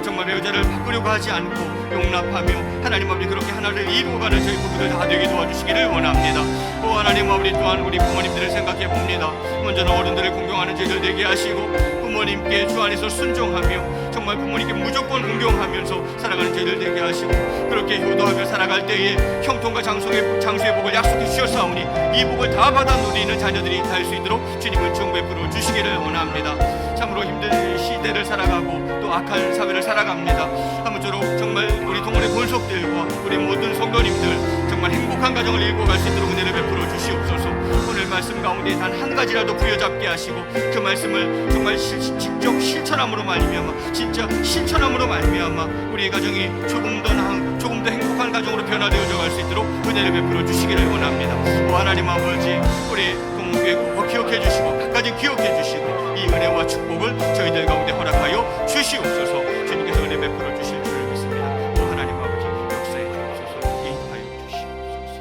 정말 배우자를 바꾸려고 하지 않고 용납하며 하나님 아버지 그렇게 하나를 이루어가는 저희 부부들 다 되게 도와주시기를 원합니다. 또 하나님 아버지, 또한 우리 부모님들을 생각해 봅니다. 먼저는 어른들을 공경하는 저희들 되게 하시고 부모님께 주 안에서 순종하며 정말 부모님께 무조건 공경하면서 살아가는 저희들 되게 하시고, 그렇게 효도하며 살아갈 때에 형통과 장수의 복을 약속해 주셨사오니 이 복을 다 받아 누리는 자녀들이 될 수 있도록 주님은 총 베풀어 주시기를 원합니다. 참으로 힘든 시대를 살아가고 또 악한 사회를 살아갑니다. 아무쪼록 정말 우리 동원의 본속들과 우리 모든 성도님들 정말 행복한 가정을 이루어갈 수 있도록 은혜를 베풀어 주시옵소서. 오늘 말씀 가운데 단 한 가지라도 부여잡게 하시고 그 말씀을 정말 직접 실천함으로 말미암아, 진짜 실천함으로 말미암아 우리의 가정이 조금 더 나은, 조금 더 행복한 가정으로 변화되어져 갈 수 있도록 은혜를 베풀어 주시기를 원합니다. 하나님 아버지, 우리 동무교회 꼭 기억해 주시고 각가지 기억해 주시고 이 은혜와 축복을 저희들 가운데 허락하여 주시옵소서. 주님께서 은혜 베풀어 주실 줄 믿습니다. 하나님 아버지, 역사해 주옵소서. 인하여 주시옵소서.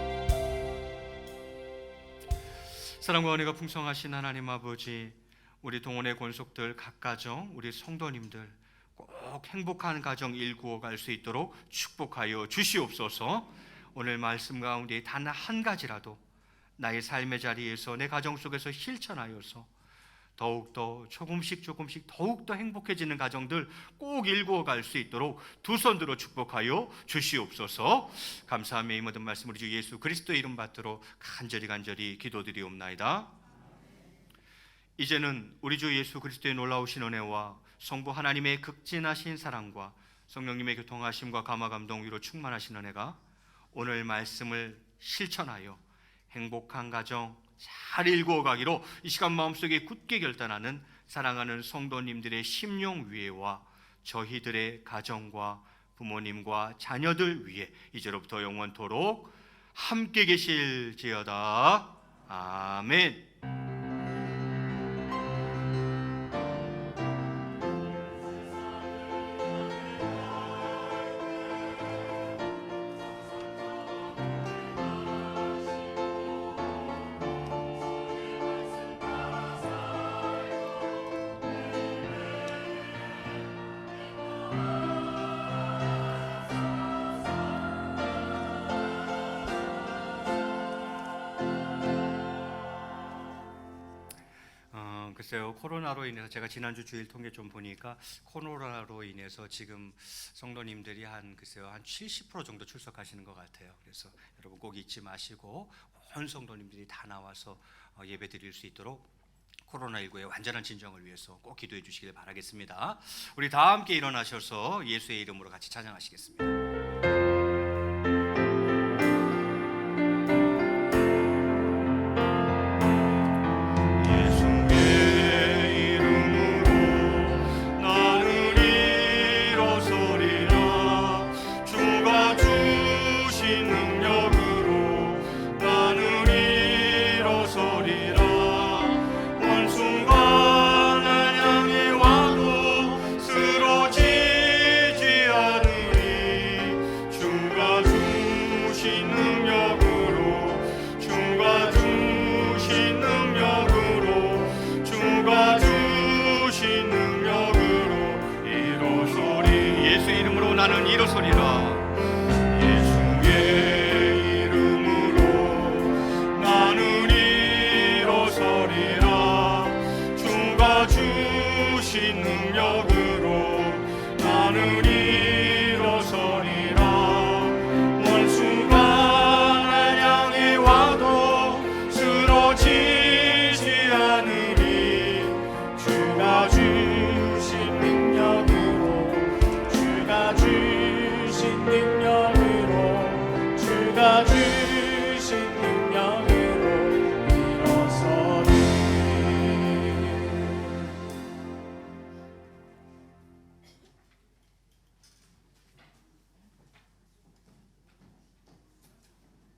사랑과 은혜가 풍성하신 하나님 아버지, 우리 동원의 권속들 각 가정, 우리 성도님들 꼭 행복한 가정 일구어 갈 수 있도록 축복하여 주시옵소서. 오늘 말씀 가운데 단 한 가지라도 나의 삶의 자리에서 내 가정 속에서 실천하여서 더욱더 조금씩 더욱더 행복해지는 가정들 꼭 일구어 갈 수 있도록 두 손 들어 축복하여 주시옵소서. 감사하며 이 모든 말씀 우리 주 예수 그리스도의 이름 받들어 간절히 기도드리옵나이다. 이제는 우리 주 예수 그리스도의 놀라우신 은혜와 성부 하나님의 극진하신 사랑과 성령님의 교통하심과 감화 감동 위로 충만하신 은혜가 오늘 말씀을 실천하여 행복한 가정 잘 일구어 가기로 이 시간 마음속에 굳게 결단하는 사랑하는 성도님들의 심령 위에와 저희들의 가정과 부모님과 자녀들 위에 이제로부터 영원토록 함께 계실지어다. 아멘. 글쎄요, 코로나로 인해서 제가 지난주 주일 통계 좀 보니까 코로나로 인해서 지금 성도님들이 글쎄요 한 70% 정도 출석하시는 것 같아요. 그래서 여러분 꼭 잊지 마시고 온 성도님들이 다 나와서 예배 드릴 수 있도록 코로나19의 완전한 진정을 위해서 꼭 기도해 주시길 바라겠습니다. 우리 다 함께 일어나셔서 예수의 이름으로 같이 찬양하시겠습니다. 나는 일어서리라. 예수의 이름으로 나는 일어서리라. 주가 주신 능력으로 나는 일어서리라. 원수가 날 향해 와도 쓰러지지 않으리. 주가 주신 능력으로 주신 능력